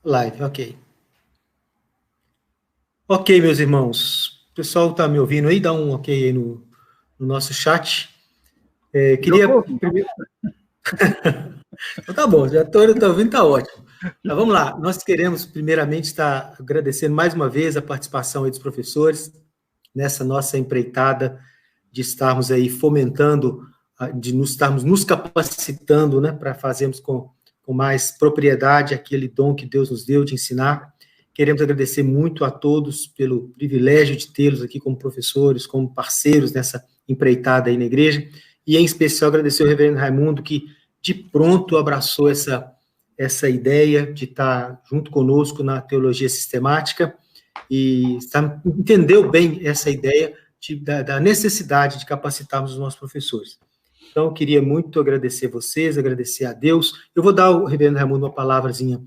Live, ok. Ok, meus irmãos. O pessoal está me ouvindo aí? Dá um ok aí no nosso chat. Queria primeiro... Então tá bom, já estou ouvindo, tá ótimo. Mas vamos lá. Nós queremos, primeiramente, estar agradecendo mais uma vez a participação aí dos professores nessa nossa empreitada de estarmos aí fomentando, de estarmos nos capacitando, né, para fazermos com mais propriedade aquele dom que Deus nos deu de ensinar. Queremos agradecer muito a todos pelo privilégio de tê-los aqui como professores, como parceiros nessa empreitada aí na igreja, e em especial agradecer ao reverendo Raimundo, que de pronto abraçou essa ideia de estar junto conosco na teologia sistemática, e entendeu bem essa ideia da necessidade de capacitarmos os nossos professores. Então, eu queria muito agradecer vocês, agradecer a Deus. Eu vou dar ao reverendo Raimundo uma palavrazinha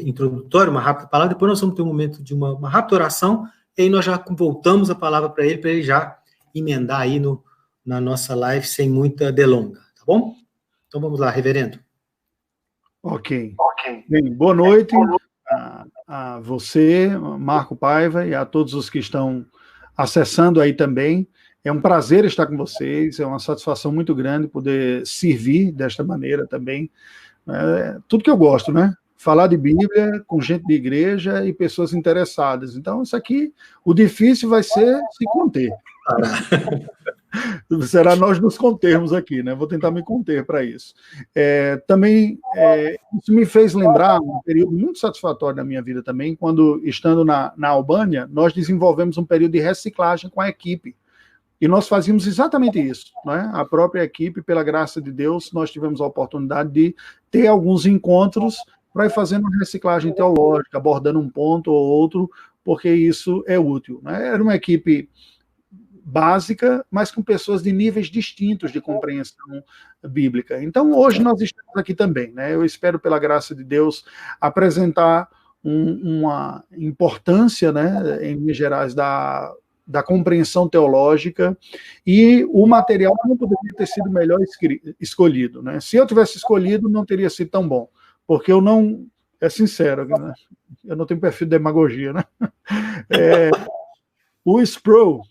introdutória, uma rápida palavra, depois nós vamos ter um momento de uma rápida oração, e aí nós já voltamos a palavra para ele já emendar aí na nossa live sem muita delonga, tá bom? Então vamos lá, reverendo. Ok. Bem, boa noite a você, Marco Paiva, e a todos os que estão acessando aí também. É um prazer estar com vocês, é uma satisfação muito grande poder servir desta maneira também. Tudo que eu gosto, né? Falar de Bíblia com gente de igreja e pessoas interessadas. Então, isso aqui, o difícil vai ser se conter. Será nós nos contermos aqui, né? Vou tentar me conter para isso. Também, isso me fez lembrar um período muito satisfatório da minha vida também, quando, estando na Albânia, nós desenvolvemos um período de reciclagem com a equipe. E nós fazíamos exatamente isso, né? A própria equipe, pela graça de Deus, nós tivemos a oportunidade de ter alguns encontros para ir fazendo uma reciclagem teológica, abordando um ponto ou outro, porque isso é útil, né? Era uma equipe básica, mas com pessoas de níveis distintos de compreensão bíblica. Então, hoje nós estamos aqui também, né? Eu espero, pela graça de Deus, apresentar uma importância, né, em linhas gerais, da compreensão teológica, e o material não poderia ter sido melhor escolhido, né? Se eu tivesse escolhido, não teria sido tão bom, porque eu não... É sincero, né? Eu não tenho perfil de demagogia, né? O Sproul,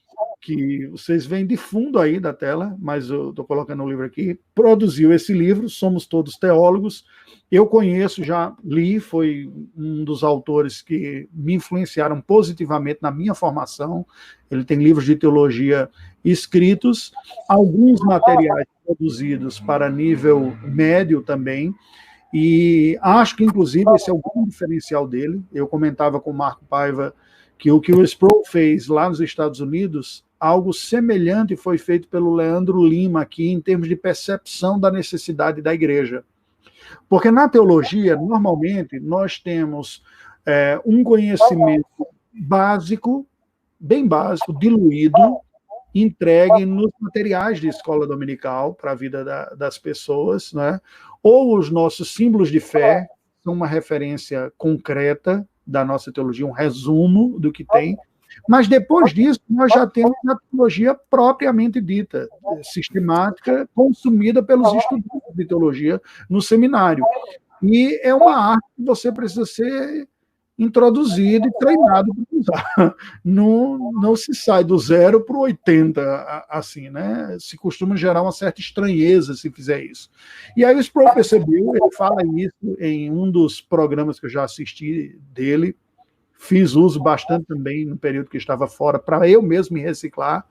que vocês veem de fundo aí da tela, mas eu estou colocando o livro aqui, produziu esse livro, Somos Todos Teólogos. Eu conheço, já li, foi um dos autores que me influenciaram positivamente na minha formação. Ele tem livros de teologia escritos, alguns materiais produzidos para nível médio também, e acho que, inclusive, esse é o grande diferencial dele. Eu comentava com o Marco Paiva que o Sproul fez lá nos Estados Unidos, algo semelhante foi feito pelo Leandro Lima aqui, em termos de percepção da necessidade da igreja. Porque na teologia, normalmente, nós temos um conhecimento básico, bem básico, diluído, entregue nos materiais de escola dominical para a vida das pessoas, né? Ou os nossos símbolos de fé são uma referência concreta da nossa teologia, um resumo do que tem, mas depois disso nós já temos a teologia propriamente dita, sistemática, consumida pelos estudantes de teologia no seminário. E é uma arte que você precisa ser introduzido e treinado para usar. Não se sai do 0 para o 80, assim, né? Se costuma gerar uma certa estranheza se fizer isso. E aí o Sproul percebeu, ele fala isso em um dos programas que eu já assisti dele, fiz uso bastante também no período que estava fora, para eu mesmo me reciclar,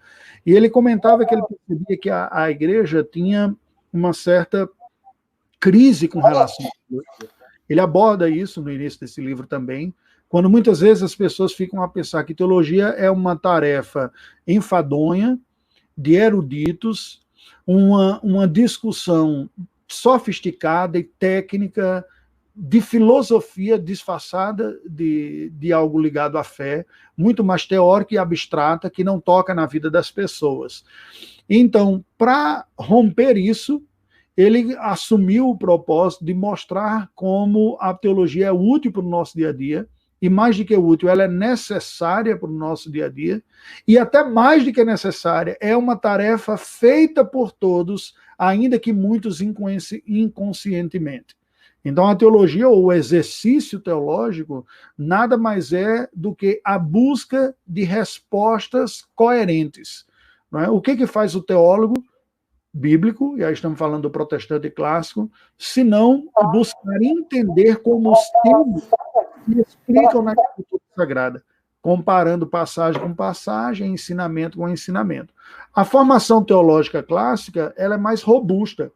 e ele comentava que ele percebia que a igreja tinha uma certa crise com relação à teologia. Ele aborda isso no início desse livro também, quando muitas vezes as pessoas ficam a pensar que teologia é uma tarefa enfadonha, de eruditos, uma discussão sofisticada e técnica, de filosofia disfarçada de algo ligado à fé, muito mais teórica e abstrata, que não toca na vida das pessoas. Então, para romper isso, ele assumiu o propósito de mostrar como a teologia é útil para o nosso dia a dia, e mais do que útil, ela é necessária para o nosso dia a dia, e até mais do que necessária, é uma tarefa feita por todos, ainda que muitos inconscientemente. Então, a teologia, ou o exercício teológico, nada mais é do que a busca de respostas coerentes. Não é? O que faz o teólogo bíblico, e aí estamos falando do protestante clássico, se não buscar entender como os termos se explicam na Escritura Sagrada, comparando passagem com passagem, ensinamento com ensinamento. A formação teológica clássica, ela é mais robusta.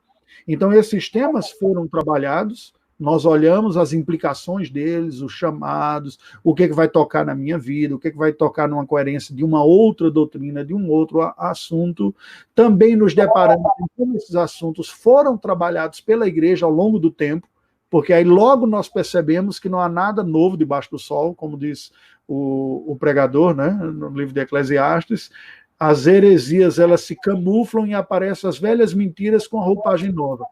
Então, esses temas foram trabalhados, nós olhamos as implicações deles, os chamados, o que vai tocar na minha vida, o que vai tocar numa coerência de uma outra doutrina, de um outro assunto. Também nos deparamos com como esses assuntos foram trabalhados pela igreja ao longo do tempo, porque aí logo nós percebemos que não há nada novo debaixo do sol, como diz o pregador, né, no livro de Eclesiastes. As heresias, elas se camuflam e aparecem as velhas mentiras com a roupagem nova.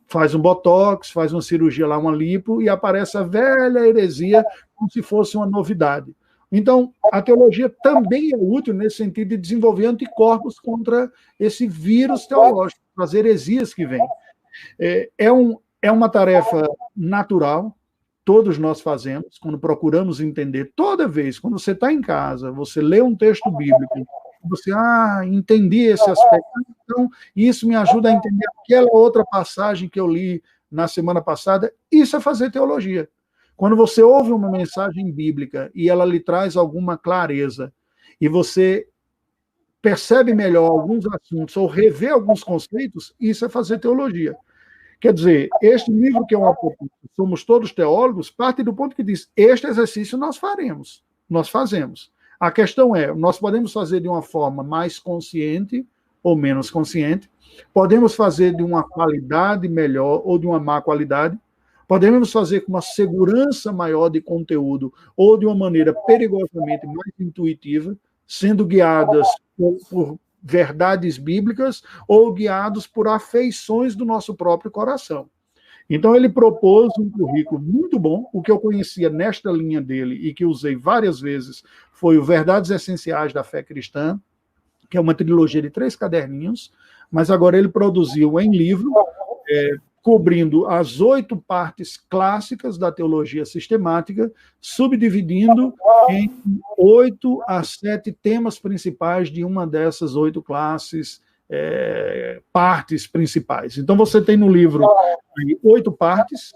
Faz um botox, faz uma cirurgia lá, uma lipo, e aparece a velha heresia como se fosse uma novidade. Então, a teologia também é útil nesse sentido de desenvolver anticorpos contra esse vírus teológico, as heresias que vêm. É uma tarefa natural, todos nós fazemos, quando procuramos entender. Toda vez, quando você está em casa, você lê um texto bíblico, você, entendi esse aspecto, então isso me ajuda a entender aquela outra passagem que eu li na semana passada. Isso é fazer teologia. Quando você ouve uma mensagem bíblica e ela lhe traz alguma clareza, e você percebe melhor alguns assuntos, ou revê alguns conceitos, isso é fazer teologia. Quer dizer, este livro que é uma Somos Todos Teólogos, parte do ponto que diz, este exercício nós faremos, nós fazemos. A questão é, nós podemos fazer de uma forma mais consciente ou menos consciente, podemos fazer de uma qualidade melhor ou de uma má qualidade, podemos fazer com uma segurança maior de conteúdo ou de uma maneira perigosamente mais intuitiva, sendo guiadas por verdades bíblicas ou guiados por afeições do nosso próprio coração. Então, ele propôs um currículo muito bom. O que eu conhecia nesta linha dele e que usei várias vezes foi o Verdades Essenciais da Fé Cristã, que é uma trilogia de 3 caderninhos, mas agora ele produziu em livro, cobrindo as 8 partes clássicas da teologia sistemática, subdividindo em 8 a 7 temas principais de uma dessas 8 classes, partes principais. Então, você tem no livro 8 partes,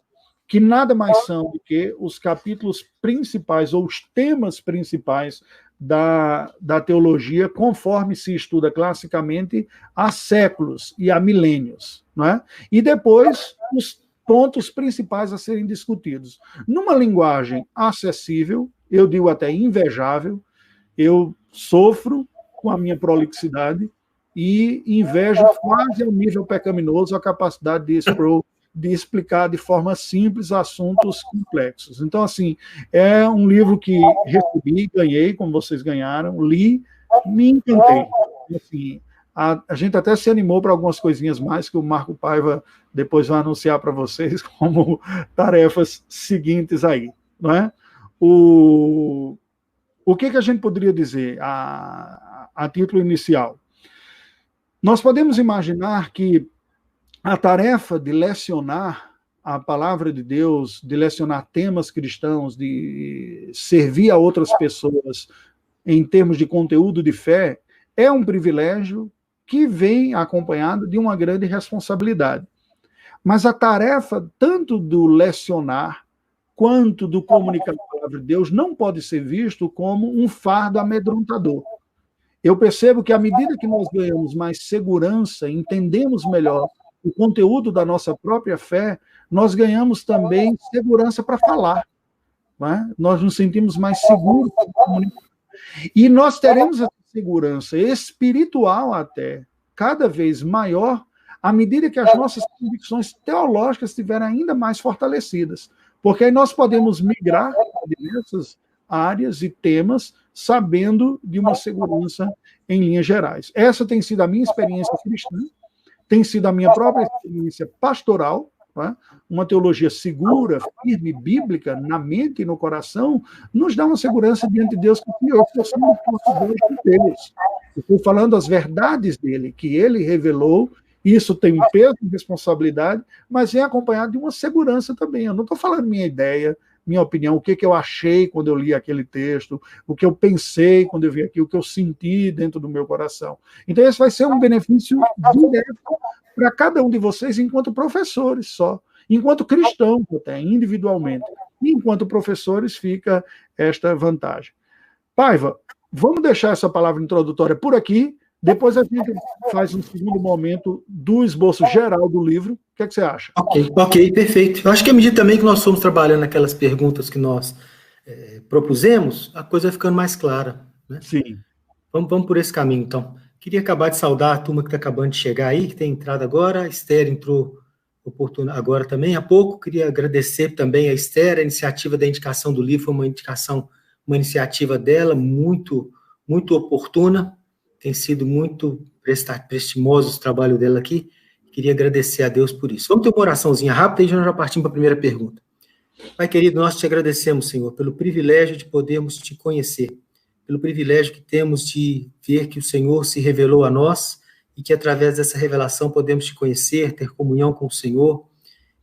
que nada mais são do que os capítulos principais, ou os temas principais da teologia, conforme se estuda classicamente há séculos e há milênios. Não é? E depois, os pontos principais a serem discutidos. Numa linguagem acessível, eu digo até invejável, eu sofro com a minha prolixidade, e invejo quase ao nível pecaminoso a capacidade de explicar de forma simples assuntos complexos. Então, assim, é um livro que recebi, ganhei, como vocês ganharam, li, me encantei. Assim, a gente até se animou para algumas coisinhas mais que o Marco Paiva depois vai anunciar para vocês como tarefas seguintes aí, não é? O que a gente poderia dizer a título inicial? Nós podemos imaginar que a tarefa de lecionar a palavra de Deus, de lecionar temas cristãos, de servir a outras pessoas em termos de conteúdo de fé, é um privilégio que vem acompanhado de uma grande responsabilidade. Mas a tarefa, tanto do lecionar quanto do comunicar a palavra de Deus, não pode ser visto como um fardo amedrontador. Eu percebo que, à medida que nós ganhamos mais segurança, entendemos melhor o conteúdo da nossa própria fé, nós ganhamos também segurança para falar. Não é? Nós nos sentimos mais seguros para comunicar. E nós teremos essa segurança espiritual até, cada vez maior, à medida que as nossas convicções teológicas estiverem ainda mais fortalecidas. Porque aí nós podemos migrar para diversas áreas e temas, sabendo de uma segurança em linhas gerais. Essa tem sido a minha experiência cristã, tem sido a minha própria experiência pastoral, né? Uma teologia segura, firme, bíblica, na mente e no coração, nos dá uma segurança diante de Deus que eu sou um portador de Deus. Estou falando as verdades dele, que ele revelou Isso tem um peso de responsabilidade, mas vem acompanhado de uma segurança também. Eu não estou falando minha ideia, minha opinião, o que eu achei quando eu li aquele texto, o que eu pensei quando eu vi aquilo, o que eu senti dentro do meu coração. Então, esse vai ser um benefício direto para cada um de vocês, enquanto professores só. Enquanto cristão, até individualmente. E enquanto professores, fica esta vantagem. Paiva, vamos deixar essa palavra introdutória por aqui. Depois a gente faz um segundo momento do esboço geral do livro. O que é que você acha? Ok, perfeito. Eu acho que à medida também que nós fomos trabalhando aquelas perguntas que nós propusemos, a coisa vai ficando mais clara, né? Sim. Vamos por esse caminho, então. Queria acabar de saudar a turma que está acabando de chegar aí, que tem entrado agora. A Esther entrou agora também, há pouco. Queria agradecer também a Esther, a iniciativa da indicação do livro, foi uma iniciativa dela muito, muito oportuna. Tem sido muito prestimoso o trabalho dela aqui. Queria agradecer a Deus por isso. Vamos ter uma oraçãozinha rápida e já partimos para a primeira pergunta. Pai querido, nós te agradecemos, Senhor, pelo privilégio de podermos te conhecer, pelo privilégio que temos de ver que o Senhor se revelou a nós e que através dessa revelação podemos te conhecer, ter comunhão com o Senhor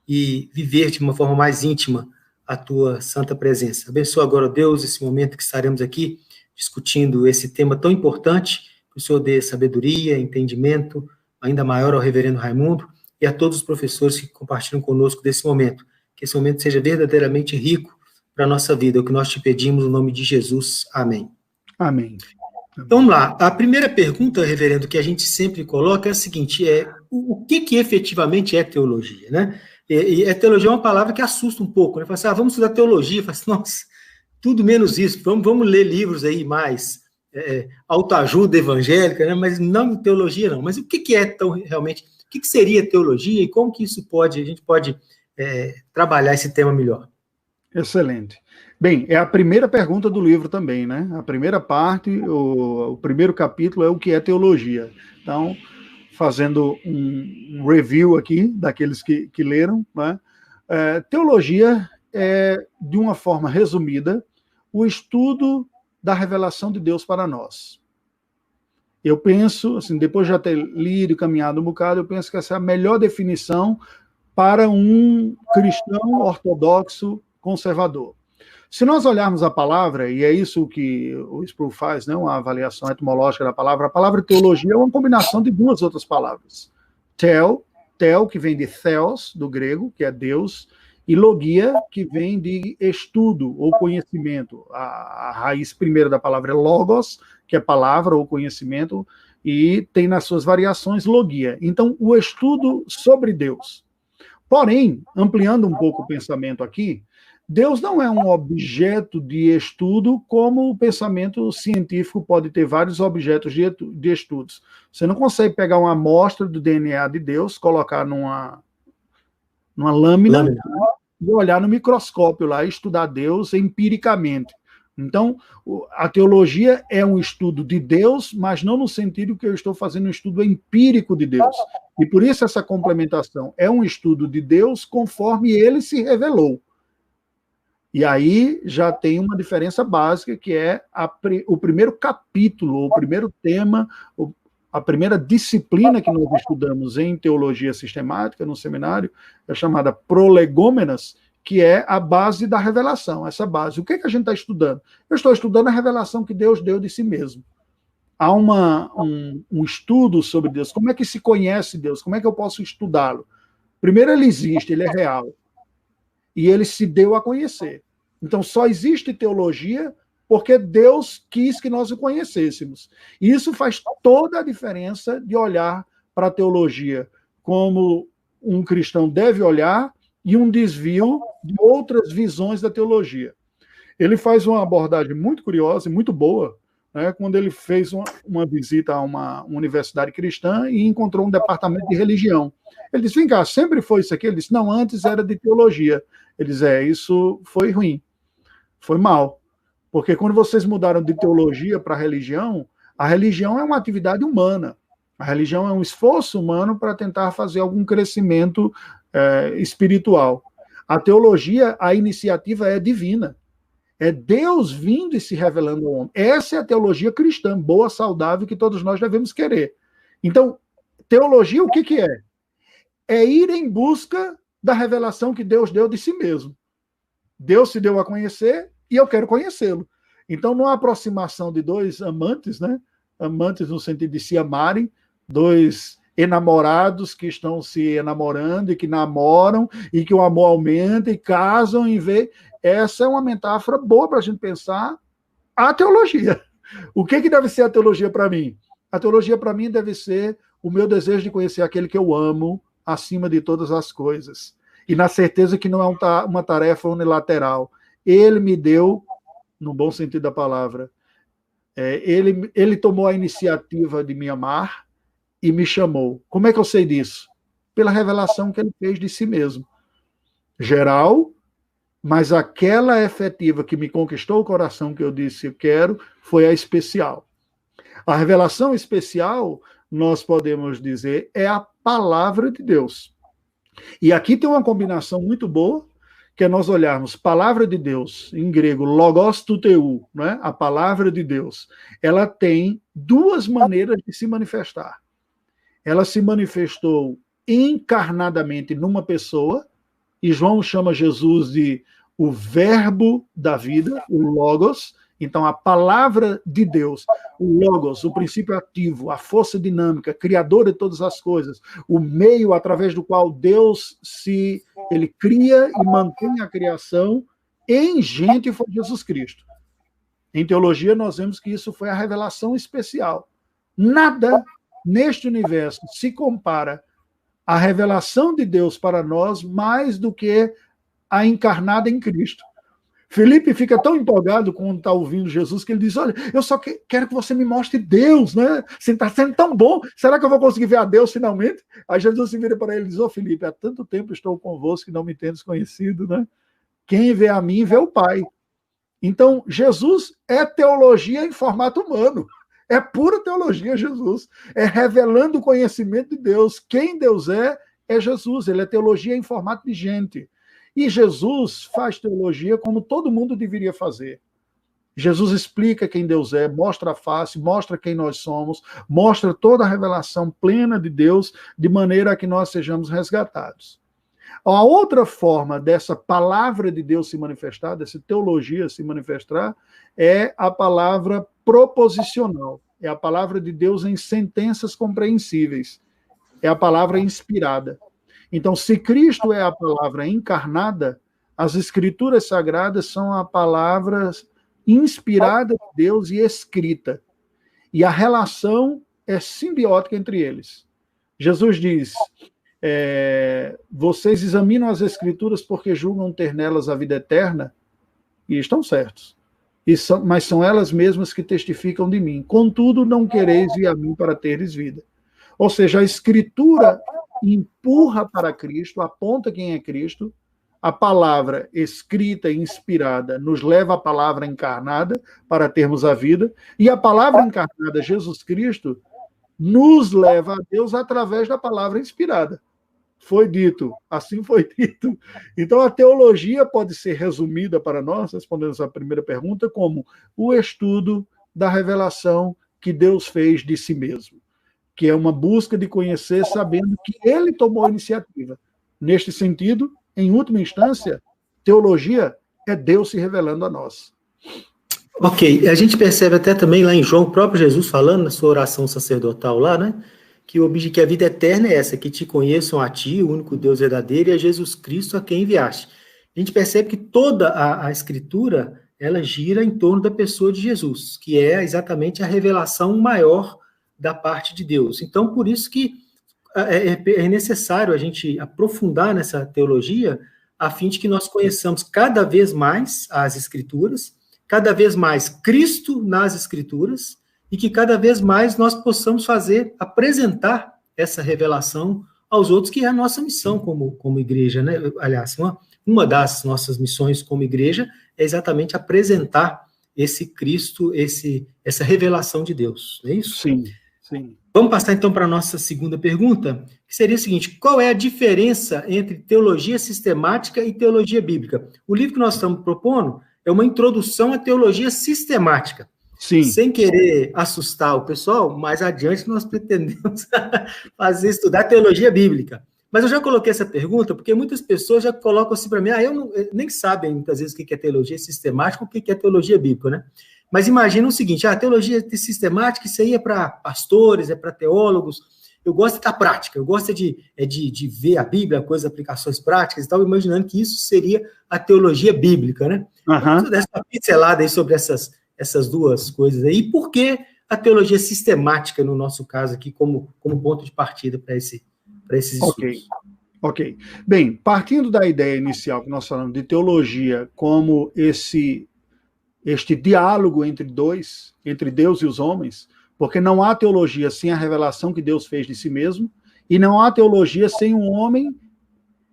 e viver de uma forma mais íntima a tua santa presença. Abençoa agora, Deus, esse momento que estaremos aqui discutindo esse tema tão importante. Que o Senhor dê sabedoria, entendimento, ainda maior ao reverendo Raimundo e a todos os professores que compartilham conosco desse momento. Que esse momento seja verdadeiramente rico para a nossa vida. É o que nós te pedimos no nome de Jesus. Amém. Amém. Então, vamos lá. A primeira pergunta, reverendo, que a gente sempre coloca é a seguinte, o que efetivamente é teologia, né? E a teologia é uma palavra que assusta um pouco, né? Fala assim, vamos estudar teologia. Fala assim, nossa, tudo menos isso. Vamos ler livros aí mais autoajuda evangélica, né? Mas não teologia, não. Mas o que é tão realmente, o que seria teologia e como que isso a gente pode trabalhar esse tema melhor? Excelente. Bem, é a primeira pergunta do livro também, né? A primeira parte, o primeiro capítulo é o que é teologia. Então, fazendo um review aqui daqueles que leram, né? Teologia é, de uma forma resumida, o estudo da revelação de Deus para nós. Eu penso, assim, depois de já ter lido e caminhado um bocado, eu penso que essa é a melhor definição para um cristão ortodoxo conservador. Se nós olharmos a palavra, e é isso que o Sproul faz, né, uma avaliação etimológica da palavra, a palavra teologia é uma combinação de duas outras palavras. Tel, que vem de theos, do grego, que é Deus, e logia, que vem de estudo ou conhecimento. A raiz primeira da palavra é logos, que é palavra ou conhecimento, e tem nas suas variações logia. Então, o estudo sobre Deus. Porém, ampliando um pouco o pensamento aqui, Deus não é um objeto de estudo como o pensamento científico pode ter vários objetos de estudos. Você não consegue pegar uma amostra do DNA de Deus, colocar numa lâmina e olhar no microscópio lá e estudar Deus empiricamente. Então, a teologia é um estudo de Deus, mas não no sentido que eu estou fazendo um estudo empírico de Deus. E por isso essa complementação é um estudo de Deus conforme ele se revelou. E aí já tem uma diferença básica, que é o primeiro capítulo, o primeiro tema, a primeira disciplina que nós estudamos em teologia sistemática no seminário, é chamada prolegômenas, que é a base da revelação, essa base. O que a gente está estudando? Eu estou estudando a revelação que Deus deu de si mesmo. Há um estudo sobre Deus. Como é que se conhece Deus? Como é que eu posso estudá-lo? Primeiro, ele existe, ele é real. E ele se deu a conhecer. Então, só existe teologia porque Deus quis que nós o conhecêssemos. E isso faz toda a diferença de olhar para a teologia como um cristão deve olhar e um desvio de outras visões da teologia. Ele faz uma abordagem muito curiosa e muito boa, né, quando ele fez uma visita a uma universidade cristã e encontrou um departamento de religião. Ele disse, vem cá, sempre foi isso aqui? Ele disse, não, antes era de teologia. Ele disse, isso foi ruim, foi mal. Porque quando vocês mudaram de teologia para religião, a religião é uma atividade humana. A religião é um esforço humano para tentar fazer algum crescimento espiritual. A teologia, a iniciativa é divina. É Deus vindo e se revelando ao homem. Essa é a teologia cristã, boa, saudável, que todos nós devemos querer. Então, teologia, o que é? É ir em busca da revelação que Deus deu de si mesmo. Deus se deu a conhecer e eu quero conhecê-lo. Então, numa aproximação de dois amantes, né? Amantes no sentido de se amarem, dois enamorados que estão se enamorando e que namoram e que o amor aumenta e casam e vê. Essa é uma metáfora boa para a gente pensar a teologia. O que deve ser a teologia para mim? A teologia para mim deve ser o meu desejo de conhecer aquele que eu amo acima de todas as coisas. E na certeza que não é uma tarefa unilateral. Ele me deu, no bom sentido da palavra, ele tomou a iniciativa de me amar e me chamou. Como é que eu sei disso? Pela revelação que ele fez de si mesmo. Geral, mas aquela efetiva que me conquistou o coração, que eu disse eu quero, foi a especial. A revelação especial, nós podemos dizer, é a palavra de Deus. E aqui tem uma combinação muito boa, que é nós olharmos palavra de Deus, em grego, logos tuteu, né? A palavra de Deus. Ela tem duas maneiras de se manifestar. Ela se manifestou encarnadamente numa pessoa, e João chama Jesus de o verbo da vida, o logos. Então, a palavra de Deus, o logos, o princípio ativo, a força dinâmica, criadora de todas as coisas, o meio através do qual Deus ele cria e mantém a criação em gente, foi Jesus Cristo. Em teologia, nós vemos que isso foi a revelação especial. Nada neste universo se compara à revelação de Deus para nós mais do que a encarnada em Cristo. Felipe fica tão empolgado quando está ouvindo Jesus que ele diz, olha, eu só quero que você me mostre Deus, né? Você está sendo tão bom, será que eu vou conseguir ver a Deus finalmente? Aí Jesus se vira para ele e diz, Felipe, há tanto tempo estou convosco que não me tendes conhecido, né? Quem vê a mim, vê o Pai. Então, Jesus é teologia em formato humano. É pura teologia, Jesus. É revelando o conhecimento de Deus. Quem Deus é Jesus. Ele é teologia em formato de gente. E Jesus faz teologia como todo mundo deveria fazer. Jesus explica quem Deus é, mostra a face, mostra quem nós somos, mostra toda a revelação plena de Deus, de maneira que nós sejamos resgatados. A outra forma dessa palavra de Deus se manifestar, dessa teologia se manifestar, é a palavra proposicional. É a palavra de Deus em sentenças compreensíveis. É a palavra inspirada. Então, se Cristo é a palavra encarnada, as Escrituras Sagradas são a palavra inspirada de Deus e escrita. E a relação é simbiótica entre eles. Jesus diz, vocês examinam as Escrituras porque julgam ter nelas a vida eterna, e estão certos. Mas são elas mesmas que testificam de mim. Contudo, não quereis vir a mim para teres vida. Ou seja, a Escritura empurra para Cristo, aponta quem é Cristo, a palavra escrita e inspirada nos leva à palavra encarnada para termos a vida, e a palavra encarnada, Jesus Cristo, nos leva a Deus através da palavra inspirada. Foi dito, assim foi dito. Então, a teologia pode ser resumida para nós, respondendo essa primeira pergunta, como o estudo da revelação que Deus fez de si mesmo, que é uma busca de conhecer sabendo que ele tomou a iniciativa. Neste sentido, em última instância, teologia é Deus se revelando a nós. Ok, a gente percebe até também lá em João, o próprio Jesus falando na sua oração sacerdotal lá, né, que a vida eterna é essa, que te conheçam a ti, o único Deus verdadeiro, e a Jesus Cristo a quem enviaste. A gente percebe que toda a Escritura, ela gira em torno da pessoa de Jesus, que é exatamente a revelação maior da parte de Deus. Então, por isso que é necessário a gente aprofundar nessa teologia, a fim de que nós conheçamos cada vez mais as Escrituras, cada vez mais Cristo nas Escrituras, e que cada vez mais nós possamos apresentar essa revelação aos outros, que é a nossa missão como igreja, né? Aliás, uma das nossas missões como igreja é exatamente apresentar esse Cristo, essa revelação de Deus, não é isso? Sim, sim. Vamos passar então para a nossa segunda pergunta, que seria a seguinte: qual é a diferença entre teologia sistemática e teologia bíblica? O livro que nós estamos propondo é uma introdução à teologia sistemática. Sim. Sem querer assustar o pessoal, mais adiante nós pretendemos estudar teologia bíblica. Mas eu já coloquei essa pergunta porque muitas pessoas já colocam assim para mim, nem sabem muitas vezes o que é teologia sistemática, o que é teologia bíblica, né? Mas imagina o seguinte, a teologia sistemática, isso aí é para pastores, é para teólogos. Eu gosto da prática, eu gosto de ver a Bíblia, coisas, aplicações práticas e tal, imaginando que isso seria a teologia bíblica, né? Então, dessa uma pincelada aí sobre essas duas coisas aí. E por que a teologia sistemática, no nosso caso aqui, como ponto de partida para esses estudos? Ok. Bem, partindo da ideia inicial que nós falamos de teologia como este diálogo entre Deus e os homens, porque não há teologia sem a revelação que Deus fez de si mesmo, e não há teologia sem um homem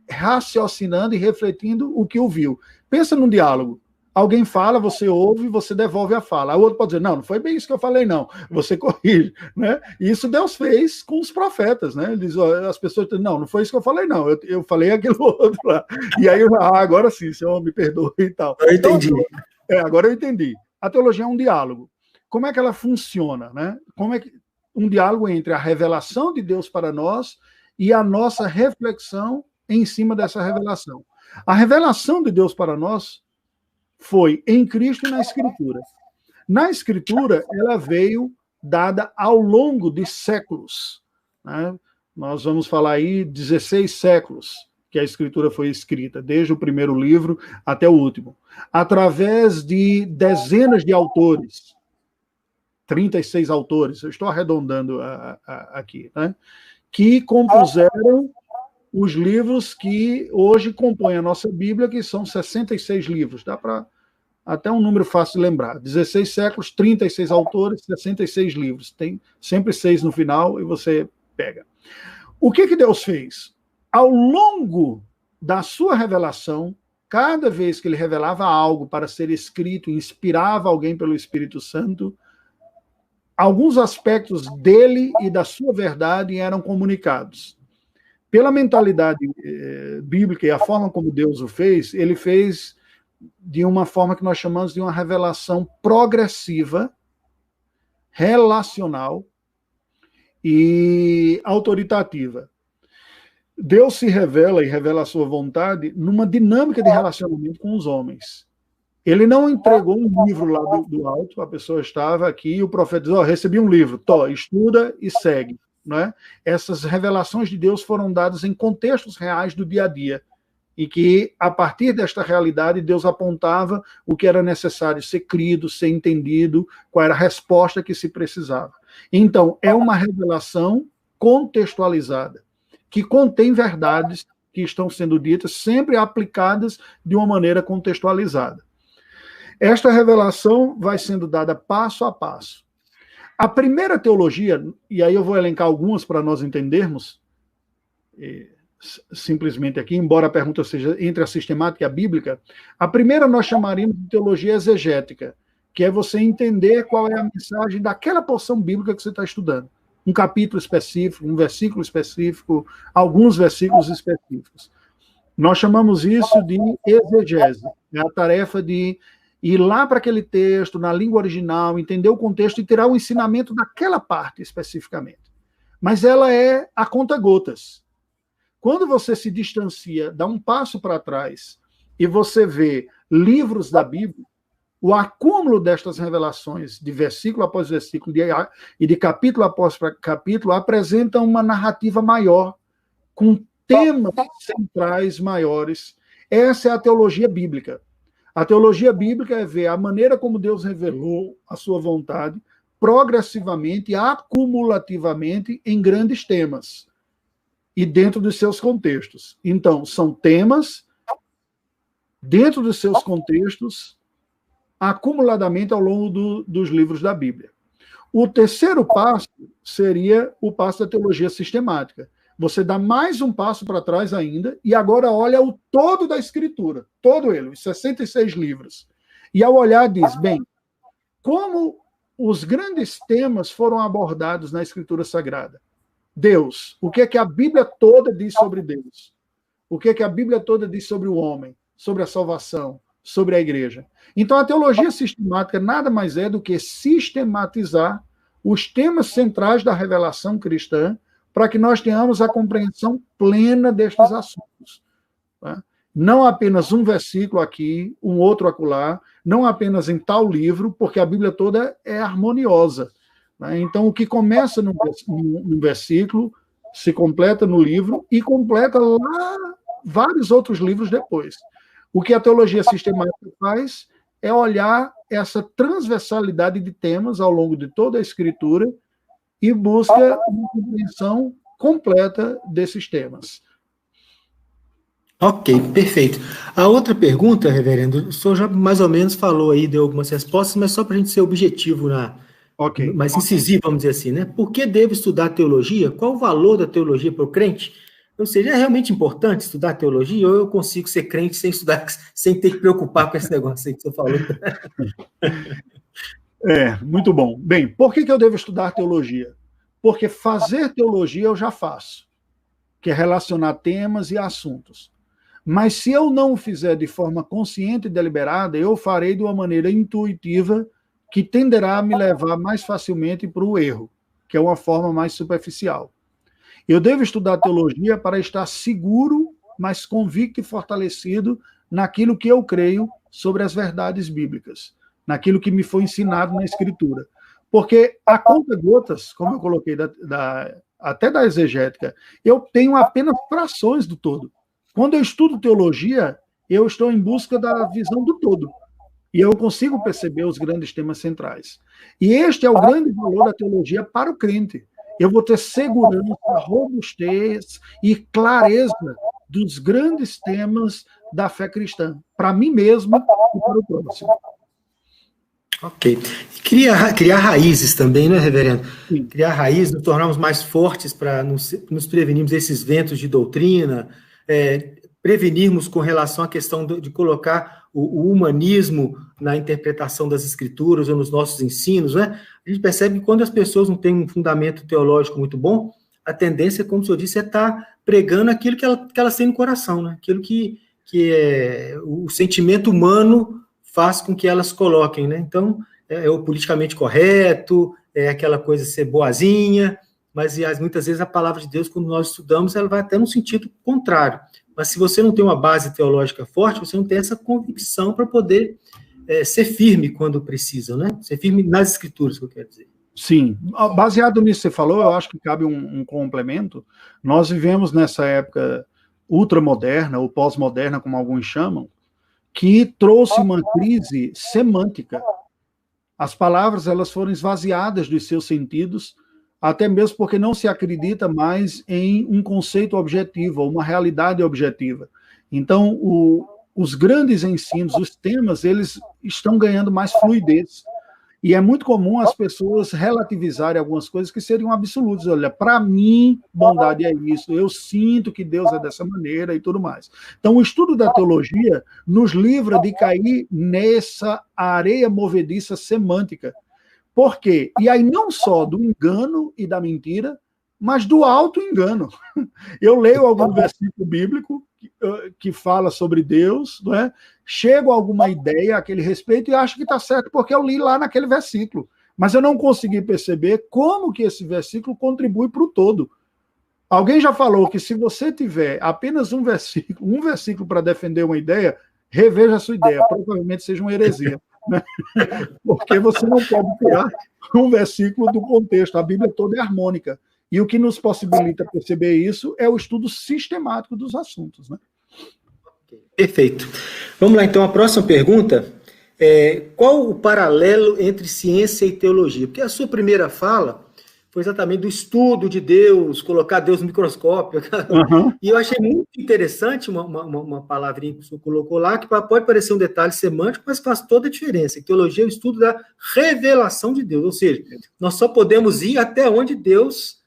raciocinando e refletindo o que ouviu. Pensa num diálogo. Alguém fala, você ouve, você devolve a fala. O outro pode dizer, não foi bem isso que eu falei, não. Você corrige, né? E isso Deus fez com os profetas, né? Ele diz, as pessoas dizem, não foi isso que eu falei, não. Eu falei aquilo outro lá. E aí, agora sim, Senhor, me perdoe e tal. Eu entendi. Então, agora eu entendi. A teologia é um diálogo. Como é que ela funciona, né? Como é que um diálogo entre a revelação de Deus para nós e a nossa reflexão em cima dessa revelação. A revelação de Deus para nós foi em Cristo e na Escritura. Na Escritura, ela veio dada ao longo de séculos. Né? Nós vamos falar aí 16 séculos que a Escritura foi escrita, desde o primeiro livro até o último, através de dezenas de autores, 36 autores, eu estou arredondando aqui, né? Que compuseram os livros que hoje compõem a nossa Bíblia, que são 66 livros. Dá para até um número fácil de lembrar. 16 séculos, 36 autores, 66 livros. Tem sempre 6 no final e você pega. O que Deus fez? Ao longo da sua revelação, cada vez que ele revelava algo para ser escrito, inspirava alguém pelo Espírito Santo, alguns aspectos dele e da sua verdade eram comunicados. Pela mentalidade bíblica e a forma como Deus o fez, ele fez de uma forma que nós chamamos de uma revelação progressiva, relacional e autoritativa. Deus se revela e revela a sua vontade numa dinâmica de relacionamento com os homens. Ele não entregou um livro lá do alto, a pessoa estava aqui e o profeta diz, recebi um livro, estuda e segue. Né? Essas revelações de Deus foram dadas em contextos reais do dia a dia, e que, a partir desta realidade, Deus apontava o que era necessário ser crido, ser entendido, qual era a resposta que se precisava. Então, é uma revelação contextualizada, que contém verdades que estão sendo ditas, sempre aplicadas de uma maneira contextualizada. Esta revelação vai sendo dada passo a passo. A primeira teologia, e aí eu vou elencar algumas para nós entendermos, simplesmente aqui, embora a pergunta seja entre a sistemática e a bíblica, a primeira nós chamaríamos de teologia exegética, que é você entender qual é a mensagem daquela porção bíblica que você está estudando. Um capítulo específico, um versículo específico, alguns versículos específicos. Nós chamamos isso de exegese. É a tarefa de ir lá para aquele texto, na língua original, entender o contexto e tirar o ensinamento daquela parte especificamente. Mas ela é a conta-gotas. Quando você se distancia, dá um passo para trás e você vê livros da Bíblia, o acúmulo destas revelações, de versículo após versículo e de capítulo após capítulo, apresenta uma narrativa maior, com temas centrais maiores. Essa é a teologia bíblica. A teologia bíblica é ver a maneira como Deus revelou a sua vontade progressivamente e acumulativamente em grandes temas e dentro dos seus contextos. Então, são temas dentro dos seus contextos acumuladamente ao longo dos livros da Bíblia. O terceiro passo seria o passo da teologia sistemática. Você dá mais um passo para trás ainda e agora olha o todo da Escritura, todo ele, os 66 livros. E ao olhar diz, bem, como os grandes temas foram abordados na Escritura Sagrada? Deus, o que é que a Bíblia toda diz sobre Deus? O que é que a Bíblia toda diz sobre o homem, sobre a salvação, sobre a igreja. Então, a teologia sistemática nada mais é do que sistematizar os temas centrais da revelação cristã para que nós tenhamos a compreensão plena destes assuntos. Tá? Não apenas um versículo aqui, um outro acolá, não apenas em tal livro, porque a Bíblia toda é harmoniosa. Né? Então, o que começa num versículo se completa no livro e completa lá vários outros livros depois. O que a teologia sistemática faz é olhar essa transversalidade de temas ao longo de toda a Escritura e busca uma compreensão completa desses temas. Ok, perfeito. A outra pergunta, reverendo, o senhor já mais ou menos falou aí, deu algumas respostas, mas só para a gente ser objetivo, mais incisivo, vamos dizer assim, né? Por que devo estudar teologia? Qual o valor da teologia para o crente? Ou seja, é realmente importante estudar teologia ou eu consigo ser crente sem estudar, sem ter que preocupar com esse negócio aí que você falou? Muito bom. Bem, por que eu devo estudar teologia? Porque fazer teologia eu já faço, que é relacionar temas e assuntos. Mas se eu não o fizer de forma consciente e deliberada, eu farei de uma maneira intuitiva que tenderá a me levar mais facilmente para o erro, que é uma forma mais superficial. Eu devo estudar teologia para estar seguro, mas convicto e fortalecido naquilo que eu creio sobre as verdades bíblicas, naquilo que me foi ensinado na Escritura. Porque a conta-gotas, como eu coloquei até da exegética, eu tenho apenas frações do todo. Quando eu estudo teologia, eu estou em busca da visão do todo. E eu consigo perceber os grandes temas centrais. E este é o grande valor da teologia para o crente. Eu vou ter segurança, robustez e clareza dos grandes temas da fé cristã, para mim mesmo e para o próximo. Ok. Criar raízes também, né, reverendo? Sim. Criar raízes, nos tornarmos mais fortes para nos prevenirmos desses ventos de doutrina, prevenirmos com relação à questão de colocar o humanismo na interpretação das escrituras ou nos nossos ensinos, né? A gente percebe que quando as pessoas não têm um fundamento teológico muito bom, a tendência, como o senhor disse, é estar pregando aquilo que elas têm no coração, né? Aquilo que o sentimento humano faz com que elas coloquem, né? Então, é o politicamente correto, é aquela coisa ser boazinha, mas muitas vezes a palavra de Deus, quando nós estudamos, ela vai até no sentido contrário. Mas se você não tem uma base teológica forte, você não tem essa convicção para poder ser firme quando precisa, né? Ser firme nas escrituras, que eu quero dizer. Sim. Baseado nisso que você falou, eu acho que cabe um complemento. Nós vivemos nessa época ultramoderna, ou pós-moderna, como alguns chamam, que trouxe uma crise semântica. As palavras elas foram esvaziadas dos seus sentidos, até mesmo porque não se acredita mais em um conceito objetivo, ou uma realidade objetiva. Então, os grandes ensinos, os temas, eles estão ganhando mais fluidez. E é muito comum as pessoas relativizarem algumas coisas que seriam absolutas. Olha, para mim, bondade é isso, eu sinto que Deus é dessa maneira e tudo mais. Então, o estudo da teologia nos livra de cair nessa areia movediça semântica. Por quê? E aí não só do engano e da mentira, mas do auto-engano. Eu leio algum versículo bíblico que fala sobre Deus, não é? Chego a alguma ideia a aquele respeito e acho que está certo porque eu li lá naquele versículo. Mas eu não consegui perceber como que esse versículo contribui para o todo. Alguém já falou que se você tiver apenas um versículo para defender uma ideia, reveja a sua ideia. Provavelmente seja uma heresia. Né? Porque você não pode tirar um versículo do contexto. A Bíblia toda é harmônica. E o que nos possibilita perceber isso é o estudo sistemático dos assuntos. Né? Perfeito. Vamos lá, então, a próxima pergunta é: qual o paralelo entre ciência e teologia? Porque a sua primeira fala foi exatamente do estudo de Deus, colocar Deus no microscópio. Uhum. E eu achei muito interessante uma palavrinha que o senhor colocou lá, que pode parecer um detalhe semântico, mas faz toda a diferença. Teologia é o estudo da revelação de Deus, ou seja, nós só podemos ir até onde Deus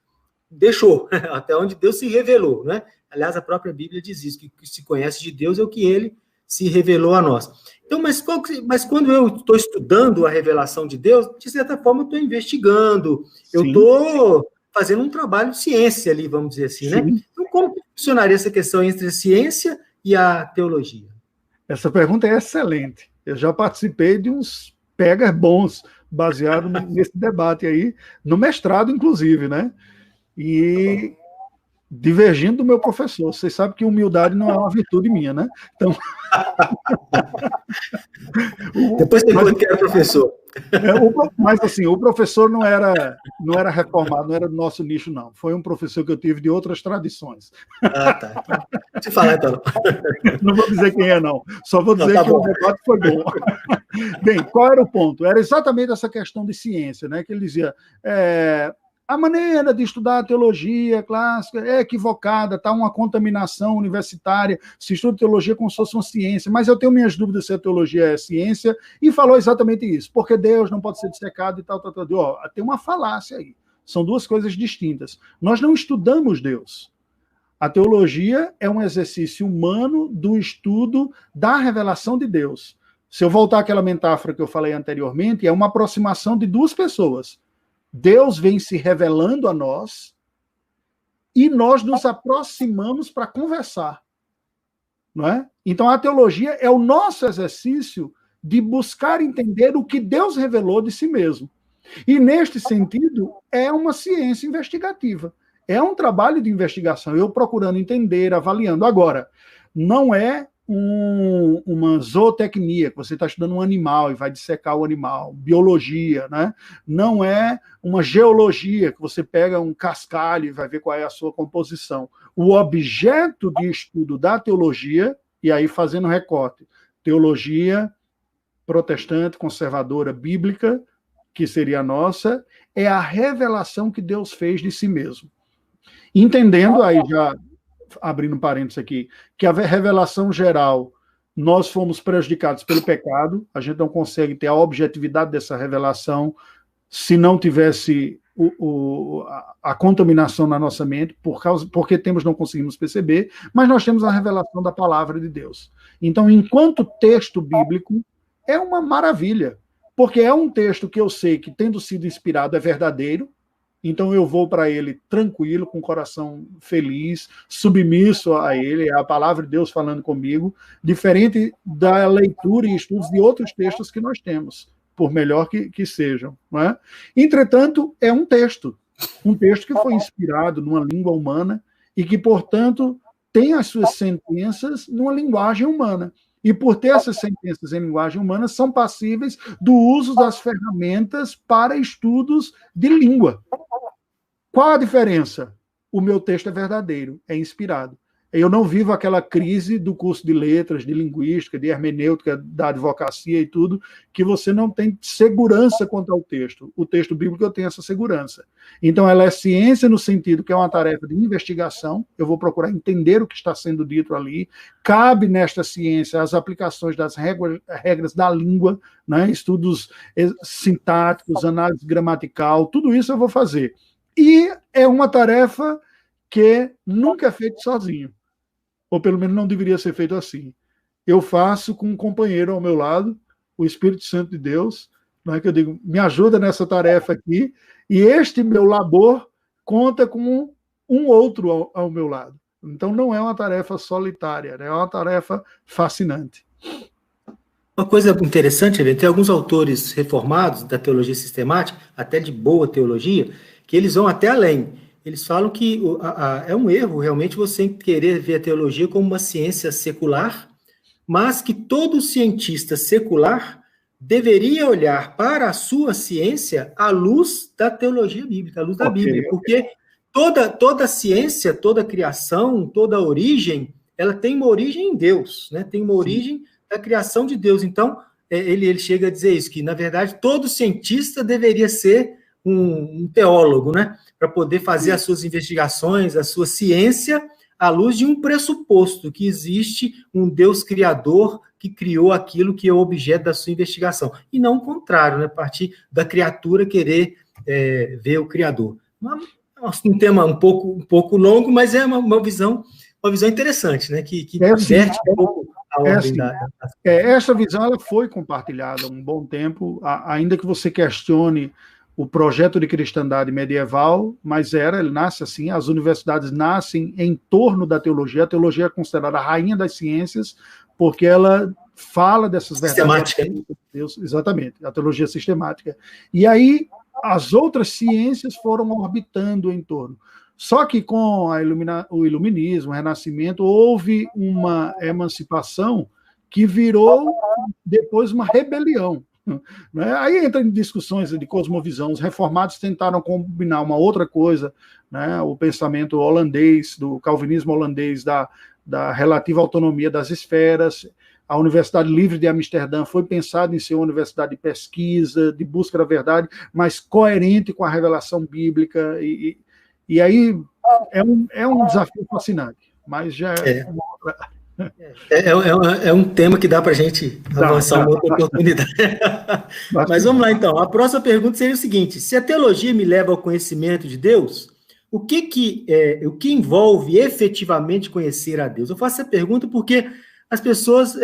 deixou, até onde Deus se revelou, né? Aliás, a própria Bíblia diz isso, que o que se conhece de Deus é o que ele se revelou a nós. Então, mas quando eu estou estudando a revelação de Deus, de certa forma eu estou investigando, eu estou fazendo um trabalho de ciência ali, vamos dizer assim, né? Então, como funcionaria essa questão entre a ciência e a teologia? Essa pergunta é excelente. Eu já participei de uns pegas bons, baseado nesse debate aí, no mestrado, inclusive, né? E divergindo do meu professor. Vocês sabem que humildade não é uma virtude minha, né? Então. Depois você conta que era professor. Mas assim, o professor não era reformado, não era do nosso nicho, não. Foi um professor que eu tive de outras tradições. Ah, tá. Deixa eu falar, então. Não vou dizer quem é, não. Só vou dizer que o debate foi bom. Bem, qual era o ponto? Era exatamente essa questão de ciência, né? Que ele dizia, a maneira de estudar a teologia clássica é equivocada, está uma contaminação universitária, se estuda teologia como se fosse uma ciência, mas eu tenho minhas dúvidas se a teologia é ciência, e falou exatamente isso, porque Deus não pode ser dissecado e tal. Tem uma falácia aí, são duas coisas distintas. Nós não estudamos Deus. A teologia é um exercício humano do estudo da revelação de Deus. Se eu voltar àquela metáfora que eu falei anteriormente, é uma aproximação de duas pessoas. Deus vem se revelando a nós e nós nos aproximamos para conversar. Não é? Então, a teologia é o nosso exercício de buscar entender o que Deus revelou de si mesmo. E, neste sentido, é uma ciência investigativa. É um trabalho de investigação, eu procurando entender, avaliando. Agora, não é uma zootecnia, que você está estudando um animal e vai dissecar o animal, biologia, né? Não é uma geologia, que você pega um cascalho e vai ver qual é a sua composição. O objeto de estudo da teologia, e aí fazendo recorte, teologia protestante, conservadora, bíblica, que seria a nossa, é a revelação que Deus fez de si mesmo. Entendendo, aí já abrindo parênteses aqui, que a revelação geral, nós fomos prejudicados pelo pecado, a gente não consegue ter a objetividade dessa revelação se não tivesse a contaminação na nossa mente, porque não conseguimos perceber, mas nós temos a revelação da palavra de Deus. Então, enquanto texto bíblico, é uma maravilha, porque é um texto que eu sei que, tendo sido inspirado, é verdadeiro. Então eu vou para ele tranquilo, com o coração feliz, submisso a ele, a palavra de Deus falando comigo, diferente da leitura e estudos de outros textos que nós temos, por melhor que sejam. Não é? Entretanto, é um texto que foi inspirado numa língua humana e que, portanto, tem as suas sentenças numa linguagem humana. E por ter essas sentenças em linguagem humana, são passíveis do uso das ferramentas para estudos de língua. Qual a diferença? O meu texto é verdadeiro, é inspirado. Eu não vivo aquela crise do curso de letras, de linguística, de hermenêutica, da advocacia e tudo, que você não tem segurança quanto ao texto. O texto bíblico eu tenho essa segurança. Então, ela é ciência no sentido que é uma tarefa de investigação, eu vou procurar entender o que está sendo dito ali, cabe nesta ciência as aplicações das regras da língua, né? Estudos sintáticos, análise gramatical, tudo isso eu vou fazer. E é uma tarefa que nunca é feita sozinho. Ou pelo menos não deveria ser feito assim. Eu faço com um companheiro ao meu lado, o Espírito Santo de Deus, não é que eu digo, me ajuda nessa tarefa aqui, e este meu labor conta com um outro ao meu lado. Então não é uma tarefa solitária, é uma tarefa fascinante. Uma coisa interessante, tem alguns autores reformados da teologia sistemática, até de boa teologia, que eles vão até além. Eles falam que é um erro realmente você querer ver a teologia como uma ciência secular, mas que todo cientista secular deveria olhar para a sua ciência à luz da teologia bíblica, à luz da Bíblia, porque toda ciência, toda criação, toda origem, ela tem uma origem em Deus, né? Tem uma origem da criação de Deus. Então, ele chega a dizer isso, que, na verdade, todo cientista deveria ser um teólogo, né? Para poder fazer as suas investigações, a sua ciência, à luz de um pressuposto, que existe um Deus criador que criou aquilo que é o objeto da sua investigação. E não o contrário, né? A partir da criatura querer ver o Criador. Um tema um pouco longo, mas é uma visão interessante, né? Que inverte um pouco a ordem essa visão ela foi compartilhada há um bom tempo, ainda que você questione o projeto de cristandade medieval, mas ele nasce assim, as universidades nascem em torno da teologia, a teologia é considerada a rainha das ciências, porque ela fala dessas verdades. Sistemática. Deus, exatamente, a teologia sistemática. E aí as outras ciências foram orbitando em torno. Só que com o iluminismo, o renascimento, houve uma emancipação que virou depois uma rebelião. Né? Aí entra em discussões de cosmovisão. Os reformados tentaram combinar uma outra coisa, né? O pensamento holandês, do calvinismo holandês, da relativa autonomia das esferas. A Universidade Livre de Amsterdã foi pensada em ser uma universidade de pesquisa, de busca da verdade, mas coerente com a revelação bíblica. E aí é um desafio fascinante, mas já é um tema que dá para a gente avançar uma outra oportunidade. Mas vamos lá, então. A próxima pergunta seria o seguinte: se a teologia me leva ao conhecimento de Deus, o que envolve efetivamente conhecer a Deus? Eu faço essa pergunta porque as pessoas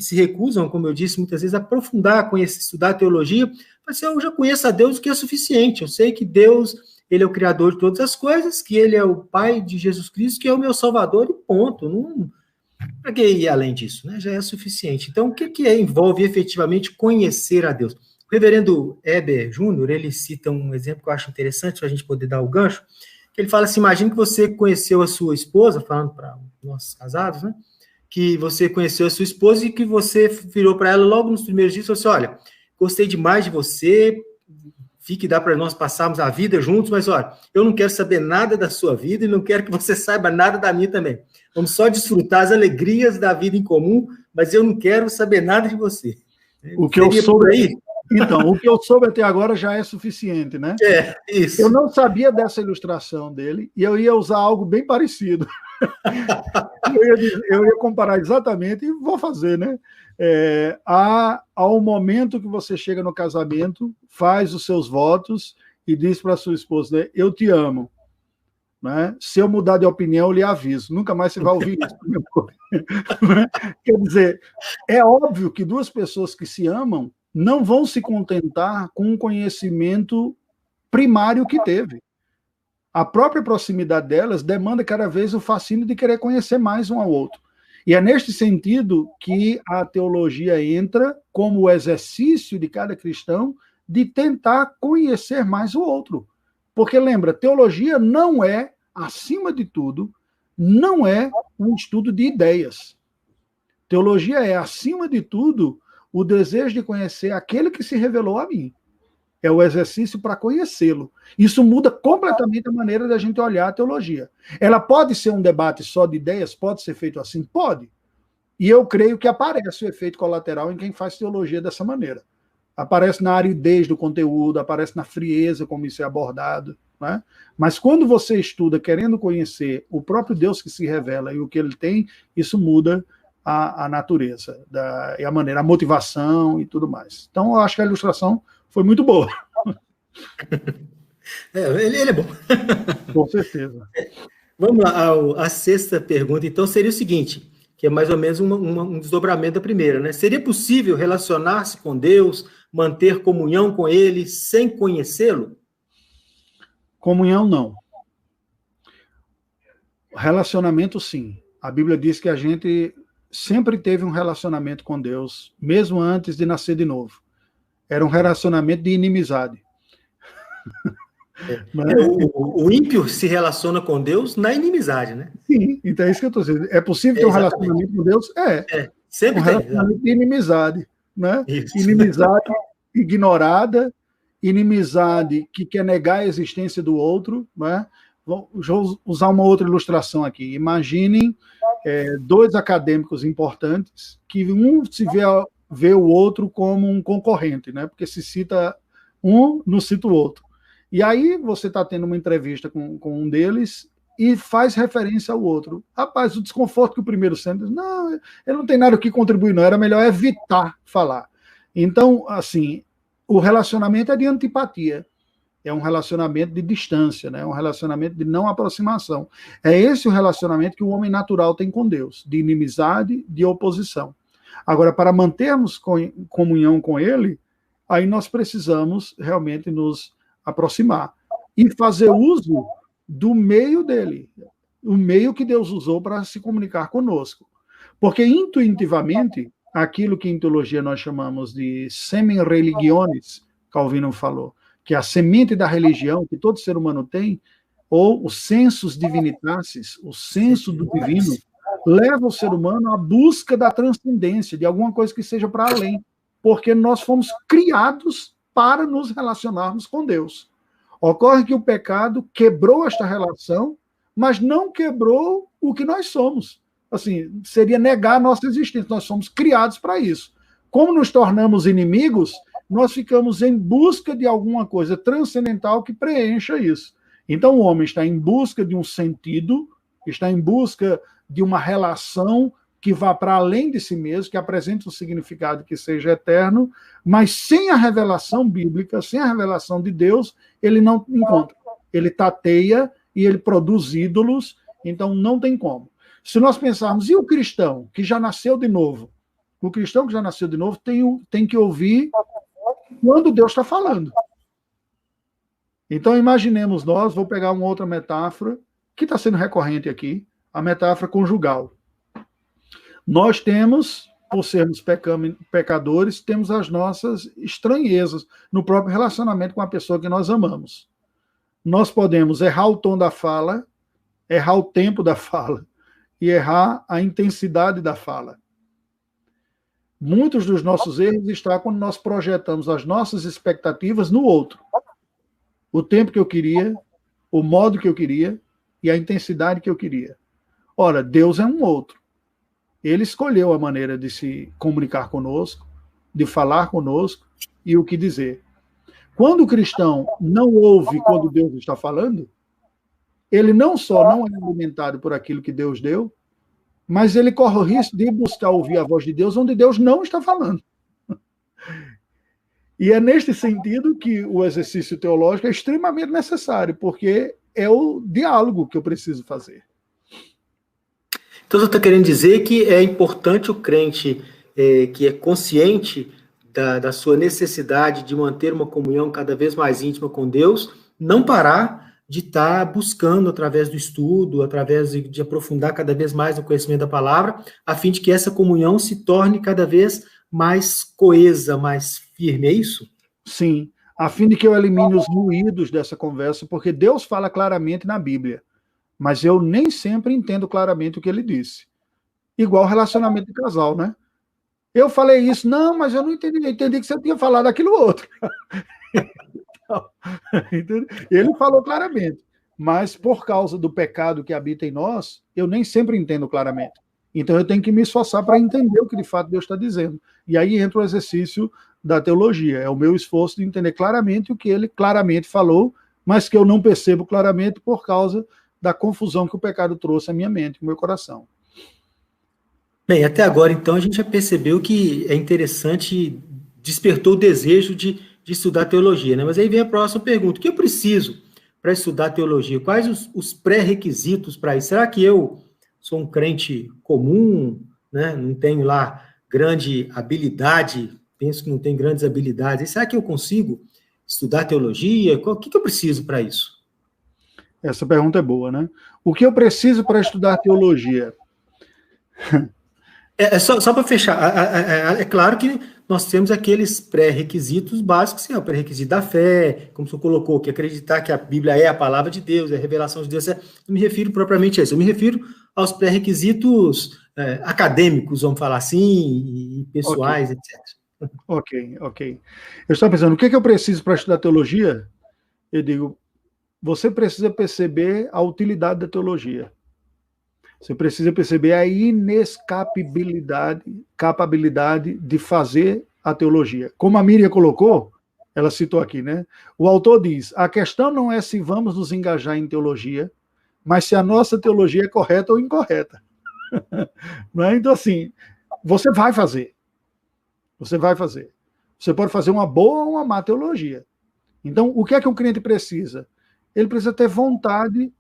se recusam, como eu disse, muitas vezes, a aprofundar, estudar a teologia. Mas eu já conheço a Deus, o que é suficiente. Eu sei que Deus, ele é o Criador de todas as coisas, que ele é o Pai de Jesus Cristo, que é o meu Salvador, e ponto. Não, para que ir além disso? Né? Já é suficiente. Então, o que envolve efetivamente conhecer a Deus? O reverendo Heber Júnior, ele cita um exemplo que eu acho interessante, para a gente poder dar o gancho, que ele fala assim: imagine que você conheceu a sua esposa, falando para nossos casados, né? Que você conheceu a sua esposa e que você virou para ela logo nos primeiros dias e falou assim: olha, gostei demais de você, fique, dá para nós passarmos a vida juntos, mas olha, eu não quero saber nada da sua vida e não quero que você saiba nada da minha também. Vamos só desfrutar as alegrias da vida em comum, mas eu não quero saber nada de você. O que eu soube aí? Então, o que eu soube até agora já é suficiente, né? Isso. Eu não sabia dessa ilustração dele e eu ia usar algo bem parecido. Eu ia comparar exatamente, e vou fazer, né? Ao momento que você chega no casamento, faz os seus votos e diz para a sua esposa, né, eu te amo. Né? Se eu mudar de opinião, eu lhe aviso. Nunca mais você vai ouvir isso. Quer dizer, é óbvio que duas pessoas que se amam não vão se contentar com um conhecimento primário que teve. A própria proximidade delas demanda cada vez o fascínio de querer conhecer mais um ao outro. E é neste sentido que a teologia entra como o exercício de cada cristão de tentar conhecer mais o outro. Porque, lembra, teologia não é, acima de tudo, não é um estudo de ideias. Teologia é, acima de tudo, o desejo de conhecer aquele que se revelou a mim. É o exercício para conhecê-lo. Isso muda completamente a maneira da gente olhar a teologia. Ela pode ser um debate só de ideias? Pode ser feito assim? Pode. E eu creio que aparece o efeito colateral em quem faz teologia dessa maneira. Aparece na aridez do conteúdo, aparece na frieza como isso é abordado. Né? Mas quando você estuda querendo conhecer o próprio Deus que se revela e o que ele tem, isso muda a natureza, e a maneira, a motivação e tudo mais. Então, eu acho que a ilustração foi muito boa. Ele é bom. Com certeza. Vamos lá, a sexta pergunta, então, seria o seguinte, que é mais ou menos um desdobramento da primeira, né? Seria possível relacionar-se com Deus, manter comunhão com Ele, sem conhecê-lo? Comunhão, não. Relacionamento, sim. A Bíblia diz que a gente sempre teve um relacionamento com Deus, mesmo antes de nascer de novo. Era um relacionamento de inimizade. O ímpio se relaciona com Deus na inimizade, né? Sim, então é isso que eu estou dizendo. É possível ter um relacionamento com Deus? Sempre um relacionamento de inimizade. Né? Isso. Inimizade ignorada, inimizade que quer negar a existência do outro. Né? Vou usar uma outra ilustração aqui. Imaginem dois acadêmicos importantes que um se vê o outro como um concorrente, né? Porque se cita um, não cita o outro. E aí você está tendo uma entrevista com um deles e faz referência ao outro. Rapaz, o desconforto que o primeiro sente, não, ele não tem nada que contribuir, não, era melhor evitar falar. Então, assim, o relacionamento é de antipatia, é um relacionamento de distância, né? É um relacionamento de não aproximação. É esse o relacionamento que o homem natural tem com Deus, de inimizade, de oposição. Agora, para mantermos comunhão com Ele, aí nós precisamos realmente nos aproximar e fazer uso do meio dele, o meio que Deus usou para se comunicar conosco. Porque intuitivamente, aquilo que em teologia nós chamamos de semen religiones, Calvino falou, que é a semente da religião que todo ser humano tem, ou o sensus divinitatis, o senso do divino, leva o ser humano à busca da transcendência, de alguma coisa que seja para além, porque nós fomos criados para nos relacionarmos com Deus. Ocorre que o pecado quebrou esta relação, mas não quebrou o que nós somos. Assim, seria negar a nossa existência. Nós somos criados para isso. Como nos tornamos inimigos, nós ficamos em busca de alguma coisa transcendental que preencha isso. Então, o homem está em busca de um sentido, está em busca de uma relação que vá para além de si mesmo, que apresente um significado que seja eterno, mas sem a revelação bíblica, sem a revelação de Deus, ele não encontra. Ele tateia e ele produz ídolos, então não tem como. Se nós pensarmos, e o cristão que já nasceu de novo? O cristão que já nasceu de novo tem que ouvir quando Deus está falando. Então, imaginemos nós, vou pegar uma outra metáfora, que está sendo recorrente aqui, a metáfora conjugal. Nós temos, por sermos pecadores, temos as nossas estranhezas no próprio relacionamento com a pessoa que nós amamos. Nós podemos errar o tom da fala, errar o tempo da fala e errar a intensidade da fala. Muitos dos nossos erros estão quando nós projetamos as nossas expectativas no outro. O tempo que eu queria, o modo que eu queria e a intensidade que eu queria. Ora, Deus é um outro. Ele escolheu a maneira de se comunicar conosco, de falar conosco e o que dizer. Quando o cristão não ouve quando Deus está falando, ele não só não é alimentado por aquilo que Deus deu, mas ele corre o risco de buscar ouvir a voz de Deus onde Deus não está falando. E é neste sentido que o exercício teológico é extremamente necessário, porque é o diálogo que eu preciso fazer. Então, você está querendo dizer que é importante o crente que é consciente da sua necessidade de manter uma comunhão cada vez mais íntima com Deus, não parar de estar buscando através do estudo, através de aprofundar cada vez mais no conhecimento da palavra, a fim de que essa comunhão se torne cada vez mais coesa, mais firme, é isso? Sim, a fim de que eu elimine os ruídos dessa conversa, porque Deus fala claramente na Bíblia, mas eu nem sempre entendo claramente o que ele disse. Igual relacionamento de casal, né? Eu falei isso, não, mas eu não entendi, eu entendi que você tinha falado aquilo outro. Ele falou claramente, mas por causa do pecado que habita em nós, eu nem sempre entendo claramente. Então eu tenho que me esforçar para entender o que de fato Deus está dizendo. E aí entra o exercício da teologia, é o meu esforço de entender claramente o que ele claramente falou, mas que eu não percebo claramente por causa da confusão que o pecado trouxe à minha mente, ao meu coração. Bem, até agora, então, a gente já percebeu que é interessante, despertou o desejo de estudar teologia, né? Mas aí vem a próxima pergunta: o que eu preciso para estudar teologia? Quais os pré-requisitos para isso? Será que eu sou um crente comum, né? Não tenho lá grande habilidade, penso que não tenho grandes habilidades. E será que eu consigo estudar teologia? O que eu preciso para isso? Essa pergunta é boa, né? O que eu preciso para estudar teologia? Só para fechar, é claro que nós temos aqueles pré-requisitos básicos, o pré-requisito da fé, como você colocou, que acreditar que a Bíblia é a palavra de Deus, é a revelação de Deus. Não me refiro propriamente a isso, eu me refiro aos pré-requisitos acadêmicos, vamos falar assim, e pessoais, etc. Ok. Eu estava pensando, o que eu preciso para estudar teologia? Eu digo, você precisa perceber a utilidade da teologia. Você precisa perceber a capabilidade de fazer a teologia. Como a Miriam colocou, ela citou aqui, né? O autor diz, a questão não é se vamos nos engajar em teologia, mas se a nossa teologia é correta ou incorreta. Não é? Então, assim, você vai fazer. Você vai fazer. Você pode fazer uma boa ou uma má teologia. Então, o que é que um crente precisa? Ele precisa ter vontade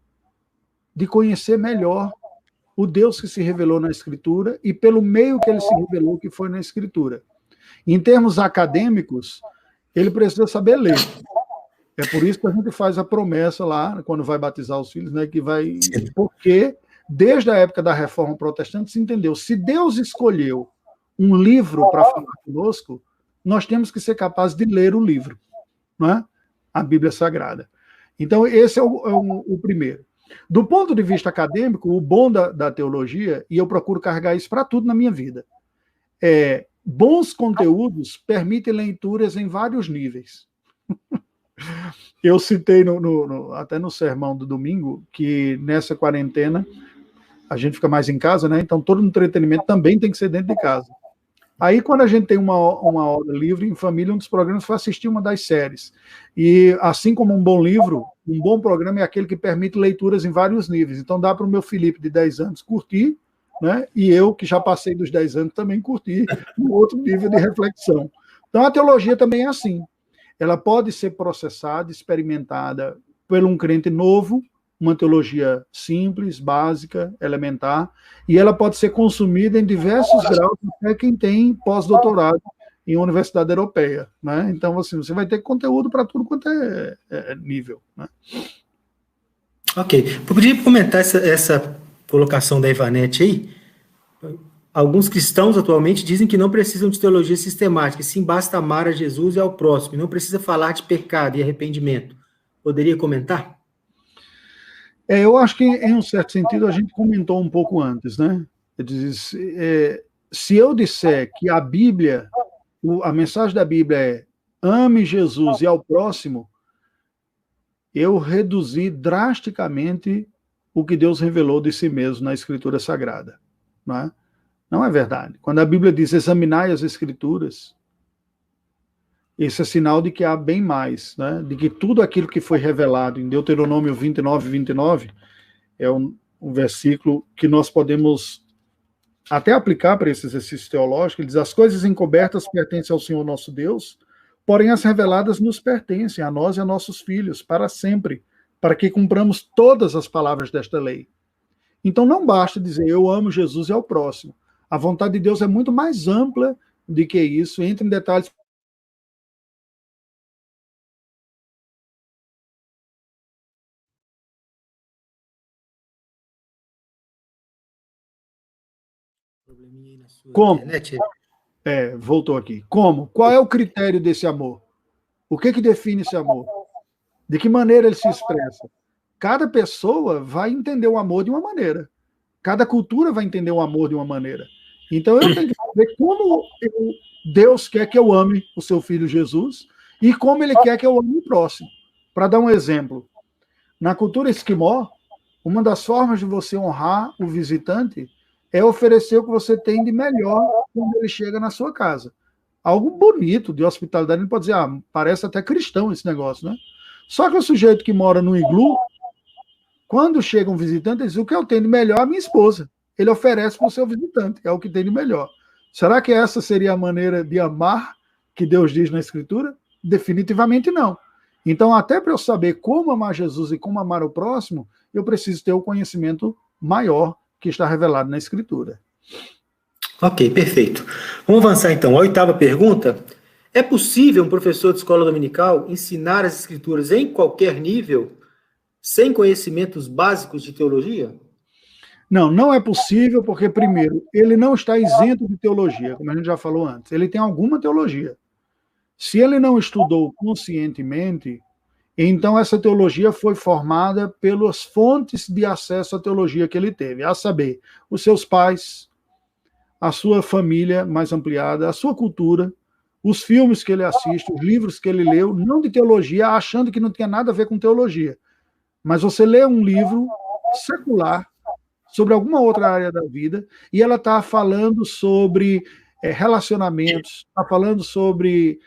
de conhecer melhor o Deus que se revelou na Escritura e pelo meio que ele se revelou, que foi na Escritura. Em termos acadêmicos, ele precisa saber ler. É por isso que a gente faz a promessa lá, quando vai batizar os filhos, né, que vai... Por quê? Desde a época da Reforma Protestante se entendeu, se Deus escolheu um livro para falar conosco, nós temos que ser capazes de ler o livro, não é? A Bíblia Sagrada. Então, esse é o primeiro. Do ponto de vista acadêmico, o bom da teologia, e eu procuro carregar isso para tudo na minha vida, bons conteúdos permitem leituras em vários níveis. Eu citei até no sermão do domingo que nessa quarentena a gente fica mais em casa, né? Então todo entretenimento também tem que ser dentro de casa. Aí quando a gente tem uma hora livre em família, um dos programas foi assistir uma das séries. E assim como um bom livro, um bom programa é aquele que permite leituras em vários níveis. Então dá para o meu Felipe de 10 anos curtir, né? E eu, que já passei dos 10 anos, também curtir um outro nível de reflexão. Então a teologia também é assim. Ela pode ser processada, experimentada por um crente novo, uma teologia simples, básica, elementar, e ela pode ser consumida em diversos graus, até quem tem pós-doutorado em uma universidade europeia, né? Então, assim, você vai ter conteúdo para tudo quanto é nível, né? Ok. Eu podia comentar essa colocação da Ivanete aí? Alguns cristãos atualmente dizem que não precisam de teologia sistemática, sim basta amar a Jesus e ao próximo, e não precisa falar de pecado e arrependimento. Poderia comentar? Eu acho que, em um certo sentido, a gente comentou um pouco antes, né? Se eu disser que a Bíblia, a mensagem da Bíblia é ame Jesus e ao próximo, eu reduzi drasticamente o que Deus revelou de si mesmo na Escritura Sagrada, né? Não é verdade. Quando a Bíblia diz examinai as Escrituras, esse é sinal de que há bem mais, né? De que tudo aquilo que foi revelado em Deuteronômio 29 é um versículo que nós podemos até aplicar para esse exercício teológico. Ele diz, as coisas encobertas pertencem ao Senhor nosso Deus, porém as reveladas nos pertencem, a nós e a nossos filhos, para sempre, para que cumpramos todas as palavras desta lei. Então não basta dizer, eu amo Jesus e ao próximo. A vontade de Deus é muito mais ampla do que isso, entra em detalhes. Como? Voltou aqui. Como? Qual é o critério desse amor? O que define esse amor? De que maneira ele se expressa? Cada pessoa vai entender o amor de uma maneira. Cada cultura vai entender o amor de uma maneira. Então eu tenho que saber como Deus quer que eu ame o seu filho Jesus e como ele quer que eu ame o próximo. Para dar um exemplo, na cultura esquimó, uma das formas de você honrar o visitante é oferecer o que você tem de melhor quando ele chega na sua casa. Algo bonito de hospitalidade, ele pode dizer, parece até cristão esse negócio, né? Só que o sujeito que mora no iglu, quando chega um visitante, ele diz, o que eu tenho de melhor é a minha esposa. Ele oferece para o seu visitante, é o que tem de melhor. Será que essa seria a maneira de amar que Deus diz na Escritura? Definitivamente não. Então, até para eu saber como amar Jesus e como amar o próximo, eu preciso ter o conhecimento maior que está revelado na Escritura. Ok, perfeito. Vamos avançar então. A 8ª pergunta. É possível um professor de escola dominical ensinar as Escrituras em qualquer nível, sem conhecimentos básicos de teologia? Não, não é possível, porque, primeiro, ele não está isento de teologia, como a gente já falou antes. Ele tem alguma teologia. Se ele não estudou conscientemente, então essa teologia foi formada pelas fontes de acesso à teologia que ele teve, a saber, os seus pais, a sua família mais ampliada, a sua cultura, os filmes que ele assiste, os livros que ele leu, não de teologia, achando que não tinha nada a ver com teologia. Mas você lê um livro secular sobre alguma outra área da vida e ela está falando sobre relacionamentos, está falando sobre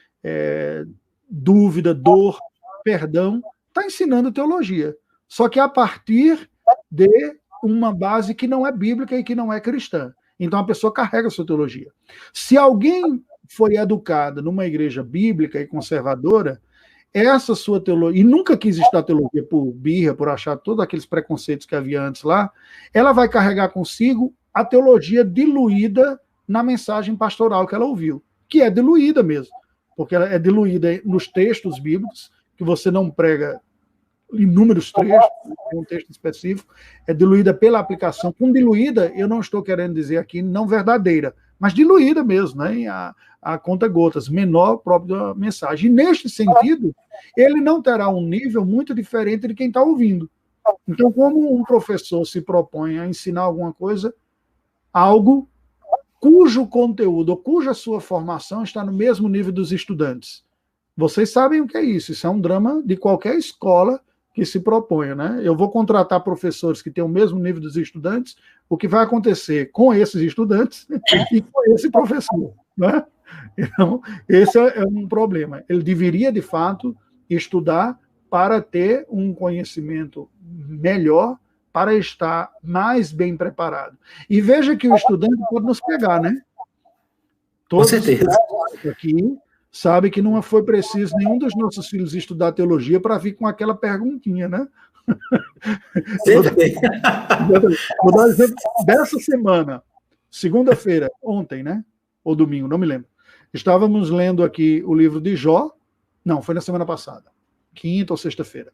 dúvida, dor, perdão, está ensinando teologia. Só que a partir de uma base que não é bíblica e que não é cristã. Então a pessoa carrega a sua teologia. Se alguém foi educado numa igreja bíblica e conservadora, essa sua teologia, e nunca quis estudar teologia por birra, por achar todos aqueles preconceitos que havia antes lá, ela vai carregar consigo a teologia diluída na mensagem pastoral que ela ouviu, que é diluída mesmo, porque ela é diluída nos textos bíblicos, que você não prega inúmeros trechos, tem um texto específico, é diluída pela aplicação. Com diluída, eu não estou querendo dizer aqui não verdadeira, mas diluída mesmo, né? A conta-gotas, menor próprio da mensagem. E, neste sentido, ele não terá um nível muito diferente de quem está ouvindo. Então, como um professor se propõe a ensinar alguma coisa, algo cujo conteúdo ou cuja sua formação está no mesmo nível dos estudantes. Vocês sabem o que é isso. Isso é um drama de qualquer escola que se proponha, né? Eu vou contratar professores que têm o mesmo nível dos estudantes, o que vai acontecer com esses estudantes e com esse professor, né? Então, esse é um problema. Ele deveria, de fato, estudar para ter um conhecimento melhor, para estar mais bem preparado. E veja que o estudante pode nos pegar, né? Todos com certeza. Aqui sabe que não foi preciso nenhum dos nossos filhos estudar teologia para vir com aquela perguntinha, né? Vou dar um exemplo dessa semana, segunda-feira, ontem, né? Ou domingo, não me lembro. Estávamos lendo aqui o livro de Jó, não, foi na semana passada, quinta ou sexta-feira.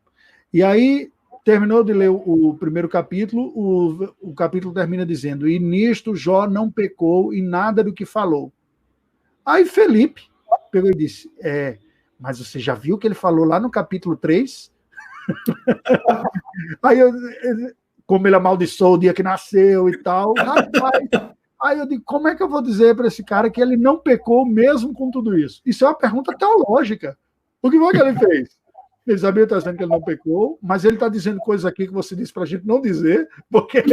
E aí, terminou de ler o primeiro capítulo, o capítulo termina dizendo: e nisto Jó não pecou em nada do que falou. Aí Felipe pegou e disse: mas você já viu o que ele falou lá no capítulo 3? Aí como ele amaldiçoou o dia que nasceu e tal, rapaz. Aí eu digo: como é que eu vou dizer para esse cara que ele não pecou mesmo com tudo isso? Isso é uma pergunta teológica. O que foi que ele fez? Ele sabia que está dizendo que ele não pecou, mas ele está dizendo coisas aqui que você disse para a gente não dizer, porque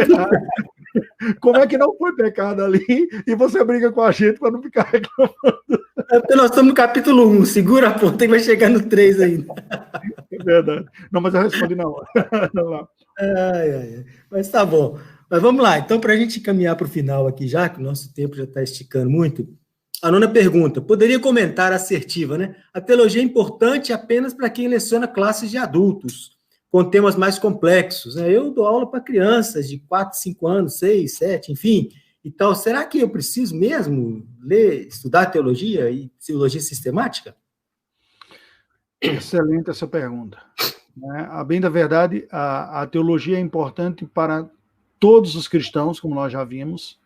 como é que não foi pecado ali e você briga com a gente para não ficar reclamando? Porque nós estamos no capítulo 1, segura a ponta e vai chegar no 3 ainda. É verdade. Não, mas eu respondi na hora. Mas tá bom. Mas vamos lá, então, para a gente caminhar para o final aqui já, que o nosso tempo já está esticando muito, a nona pergunta: poderia comentar assertiva, né? A teologia é importante apenas para quem leciona classes de adultos, com temas mais complexos, né? Eu dou aula para crianças de 4, 5 anos, 6, 7, enfim, e tal. Será que eu preciso mesmo estudar teologia e teologia sistemática? Excelente essa pergunta. A bem da verdade, a teologia é importante para todos os cristãos, como nós já vimos,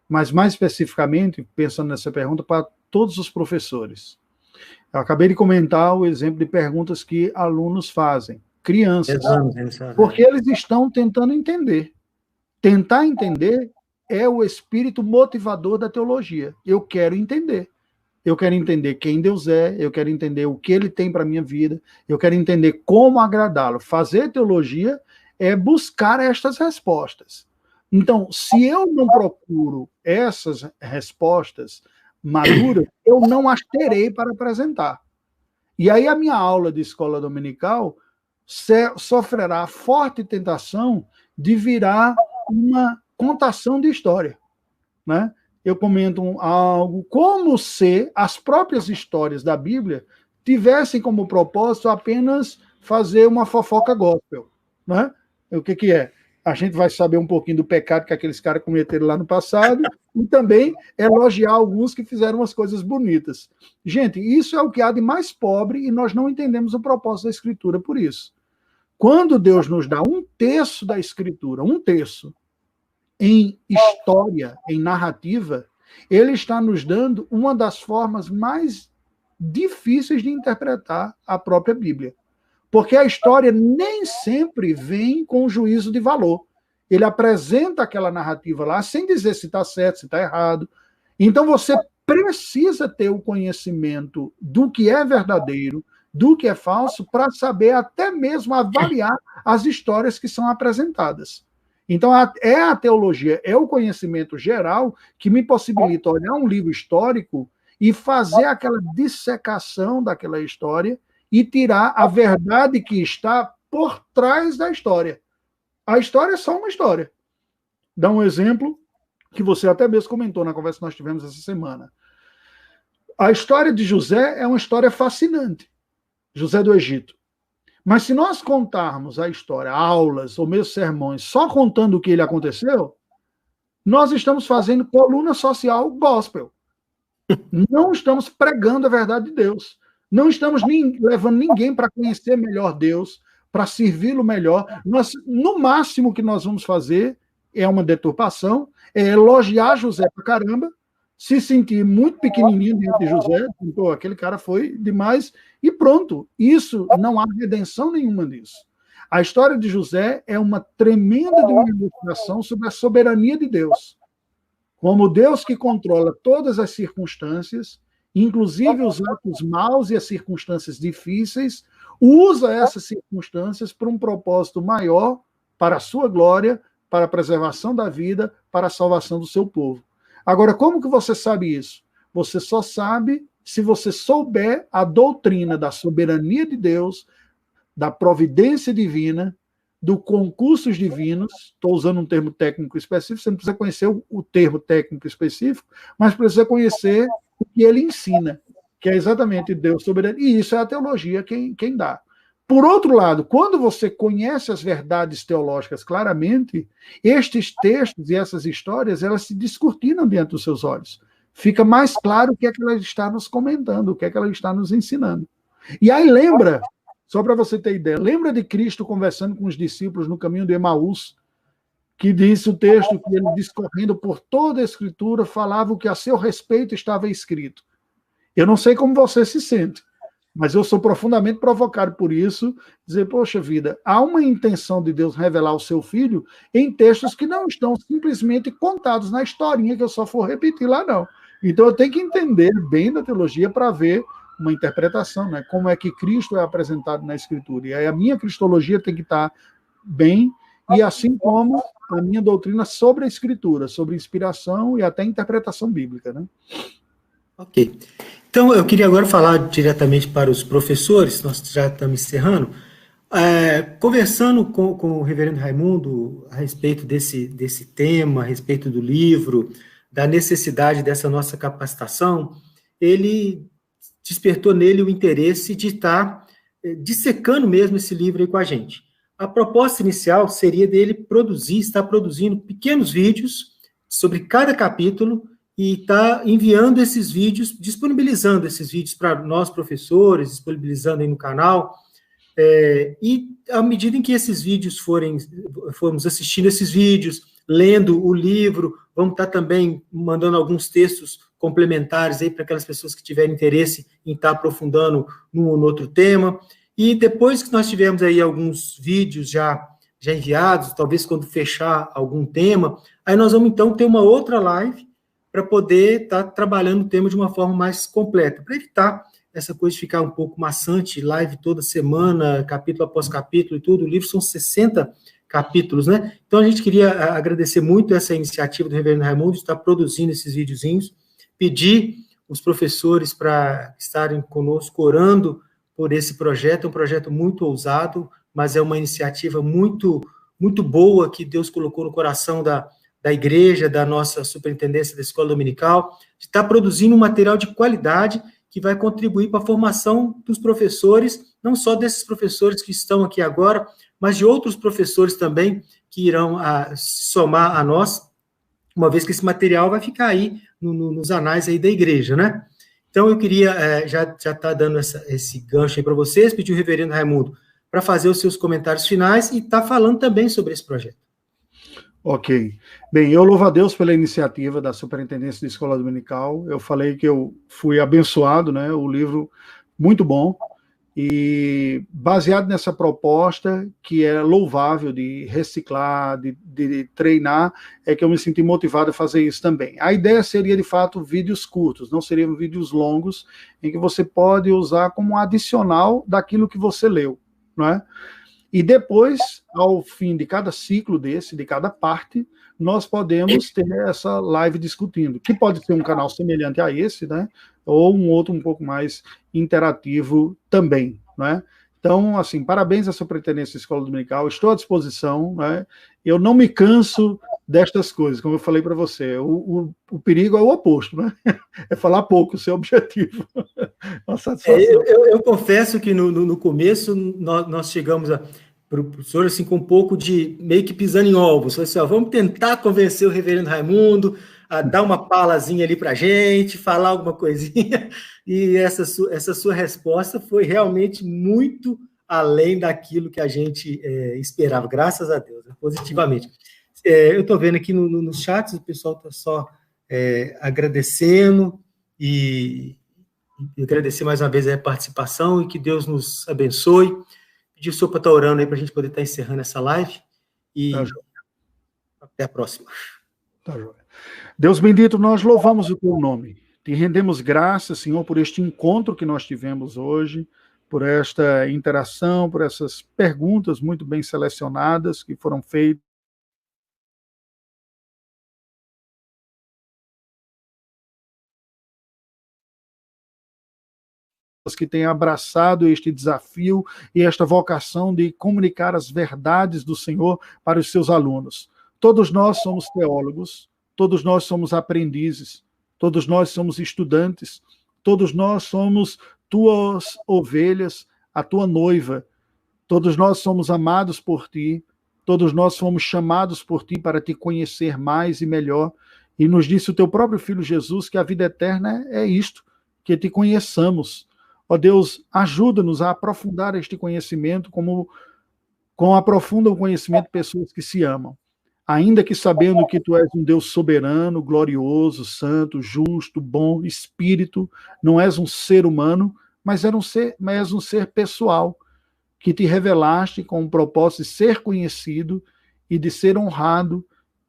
mas mais especificamente, pensando nessa pergunta, para todos os professores. Eu acabei de comentar o exemplo de perguntas que alunos fazem, crianças, porque eles estão tentando entender. Tentar entender é o espírito motivador da teologia. Eu quero entender. Eu quero entender quem Deus é, eu quero entender o que Ele tem para a minha vida, eu quero entender como agradá-lo. Fazer teologia é buscar estas respostas. Então, se eu não procuro essas respostas maduras, eu não as terei para apresentar. E aí a minha aula de escola dominical sofrerá a forte tentação de virar uma contação de história, né? Eu comento algo como se as próprias histórias da Bíblia tivessem como propósito apenas fazer uma fofoca gospel, né? O que é? A gente vai saber um pouquinho do pecado que aqueles caras cometeram lá no passado e também elogiar alguns que fizeram umas coisas bonitas. Gente, isso é o que há de mais pobre e nós não entendemos o propósito da Escritura por isso. Quando Deus nos dá um terço da Escritura, um terço, em história, em narrativa, ele está nos dando uma das formas mais difíceis de interpretar a própria Bíblia. Porque a história nem sempre vem com juízo de valor. Ele apresenta aquela narrativa lá sem dizer se está certo, se está errado. Então você precisa ter o conhecimento do que é verdadeiro, do que é falso, para saber até mesmo avaliar as histórias que são apresentadas. Então, é a teologia, é o conhecimento geral que me possibilita olhar um livro histórico e fazer aquela dissecação daquela história e tirar a verdade que está por trás da história. A história é só uma história. Dá um exemplo que você até mesmo comentou na conversa que nós tivemos essa semana. A história de José é uma história fascinante. José do Egito. Mas se nós contarmos a história, aulas ou mesmo sermões, só contando o que ele aconteceu, nós estamos fazendo coluna social gospel. Não estamos pregando a verdade de Deus. Não estamos levando ninguém para conhecer melhor Deus, para servi-lo melhor. No máximo que nós vamos fazer é uma deturpação, é elogiar José pra caramba, se sentir muito pequenininho diante de José, pô, aquele cara foi demais, e pronto. Isso, não há redenção nenhuma disso. A história de José é uma tremenda demonstração sobre a soberania de Deus. Como Deus que controla todas as circunstâncias, inclusive os atos maus e as circunstâncias difíceis, usa essas circunstâncias para um propósito maior, para a sua glória, para a preservação da vida, para a salvação do seu povo. Agora, como que você sabe isso? Você só sabe se você souber a doutrina da soberania de Deus, da providência divina, do concursos divinos. Estou usando um termo técnico específico, você não precisa conhecer o termo técnico específico, mas precisa conhecer o que ele ensina, que é exatamente Deus soberano, e isso é a teologia quem dá. Por outro lado, quando você conhece as verdades teológicas claramente, estes textos e essas histórias, elas se descortinam diante dos seus olhos. Fica mais claro o que é que ela está nos comentando, o que é que ela está nos ensinando. E aí lembra, só para você ter ideia, lembra de Cristo conversando com os discípulos no caminho de Emaús, que diz o texto que ele, discorrendo por toda a Escritura, falava o que a seu respeito estava escrito. Eu não sei como você se sente, mas eu sou profundamente provocado por isso, dizer, poxa vida, há uma intenção de Deus revelar o seu Filho em textos que não estão simplesmente contados na historinha que eu só for repetir lá, não. Então eu tenho que entender bem da teologia para ver uma interpretação, né? Como é que Cristo é apresentado na Escritura. E aí a minha cristologia tem que estar bem, e assim como a minha doutrina sobre a Escritura, sobre inspiração e até interpretação bíblica, né? Ok. Então, eu queria agora falar diretamente para os professores, nós já estamos encerrando, conversando com o reverendo Raimundo a respeito desse tema, a respeito do livro, da necessidade dessa nossa capacitação, ele despertou nele o interesse de estar dissecando mesmo esse livro aí com a gente. A proposta inicial seria dele estar produzindo pequenos vídeos sobre cada capítulo, e está enviando esses vídeos, disponibilizando esses vídeos para nós, professores, disponibilizando aí no canal, e à medida em que esses vídeos formos assistindo esses vídeos, lendo o livro, vamos estar também mandando alguns textos complementares aí para aquelas pessoas que tiverem interesse em estar aprofundando num ou no outro tema, e depois que nós tivermos aí alguns vídeos já enviados, talvez quando fechar algum tema, aí nós vamos então ter uma outra live, para poder estar trabalhando o tema de uma forma mais completa, para evitar essa coisa de ficar um pouco maçante, live toda semana, capítulo após capítulo e tudo. O livro são 60 capítulos, né? Então a gente queria agradecer muito essa iniciativa do reverendo Raimundo de estar produzindo esses videozinhos, pedir os professores para estarem conosco orando por esse projeto. É um projeto muito ousado, mas é uma iniciativa muito, muito boa que Deus colocou no coração da igreja, da nossa superintendência da escola dominical, de estar produzindo um material de qualidade que vai contribuir para a formação dos professores, não só desses professores que estão aqui agora, mas de outros professores também que irão somar a nós, uma vez que esse material vai ficar aí nos anais aí da igreja, né? Então eu queria já estar dando esse gancho aí para vocês, pedir o reverendo Raimundo para fazer os seus comentários finais e estar falando também sobre esse projeto. Ok. Bem, eu louvo a Deus pela iniciativa da Superintendência de Escola Dominical. Eu falei que eu fui abençoado, né? O livro muito bom. E baseado nessa proposta, que é louvável de reciclar, de treinar, é que eu me senti motivado a fazer isso também. A ideia seria, de fato, vídeos curtos, não seriam vídeos longos, em que você pode usar como adicional daquilo que você leu, não é? E depois, ao fim de cada ciclo de cada parte, nós podemos ter essa live discutindo, que pode ser um canal semelhante a esse, né? Ou um outro um pouco mais interativo também, né? Então, assim, parabéns à Superintendência da Escola Dominical, estou à disposição, né? Eu não me canso destas coisas, como eu falei para você, o perigo é o oposto, né? É falar pouco, o seu objetivo. Uma satisfação. Eu confesso que no começo nós chegamos para o professor assim, com um pouco de meio que pisando em ovos. Falei assim, vamos tentar convencer o reverendo Raimundo a dar uma palazinha ali para a gente, falar alguma coisinha. E essa sua resposta foi realmente muito além daquilo que a gente esperava, graças a Deus, né, positivamente. Eu estou vendo aqui nos chats, o pessoal está só agradecendo e agradecer mais uma vez a participação e que Deus nos abençoe. Pedir o senhor para estar orando aí para a gente poder estar encerrando essa live e até a próxima. Tá, Deus bendito, nós louvamos o teu nome. Te rendemos graças, Senhor, por este encontro que nós tivemos hoje, por esta interação, por essas perguntas muito bem selecionadas que foram feitas. Que têm abraçado este desafio e esta vocação de comunicar as verdades do Senhor para os seus alunos. Todos nós somos teólogos, todos nós somos aprendizes, todos nós somos estudantes, todos nós somos tuas ovelhas, a tua noiva, todos nós somos amados por ti, todos nós fomos chamados por ti para te conhecer mais e melhor, e nos disse o teu próprio Filho Jesus que a vida eterna é isto, que te conheçamos. Ó Deus, ajuda-nos a aprofundar este conhecimento como aprofunda o conhecimento de pessoas que se amam. Ainda que sabendo que tu és um Deus soberano, glorioso, santo, justo, bom, espírito, não és um ser humano, mas és um ser pessoal, que te revelaste com o propósito de ser conhecido e de ser honrado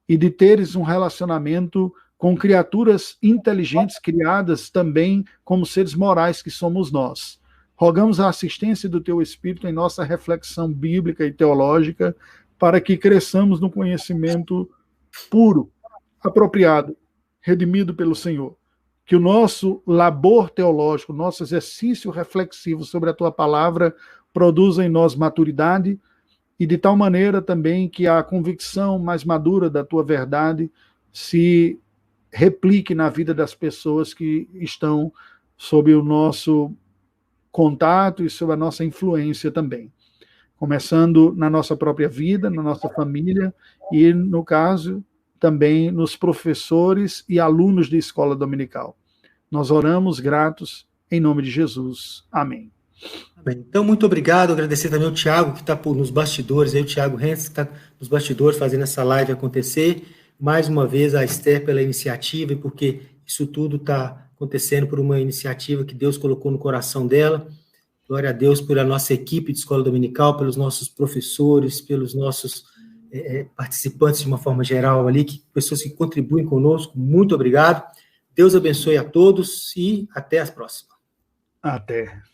e de teres um relacionamento com criaturas inteligentes criadas também como seres morais que somos nós. Rogamos a assistência do teu Espírito em nossa reflexão bíblica e teológica para que cresçamos no conhecimento puro, apropriado, redimido pelo Senhor. Que o nosso labor teológico, nosso exercício reflexivo sobre a tua palavra produza em nós maturidade e de tal maneira também que a convicção mais madura da tua verdade se replique na vida das pessoas que estão sob o nosso contato e sob a nossa influência também. Começando na nossa própria vida, na nossa família e, no caso, também nos professores e alunos de escola dominical. Nós oramos gratos em nome de Jesus. Amém. Então, muito obrigado. Agradecer também ao Tiago, que está nos bastidores, aí, o Tiago Hens, que está nos bastidores fazendo essa live acontecer. Mais uma vez, a Esther pela iniciativa, e porque isso tudo está acontecendo por uma iniciativa que Deus colocou no coração dela. Glória a Deus pela nossa equipe de escola dominical, pelos nossos professores, pelos nossos participantes de uma forma geral ali, pessoas que contribuem conosco. Muito obrigado. Deus abençoe a todos e até a próxima. Até.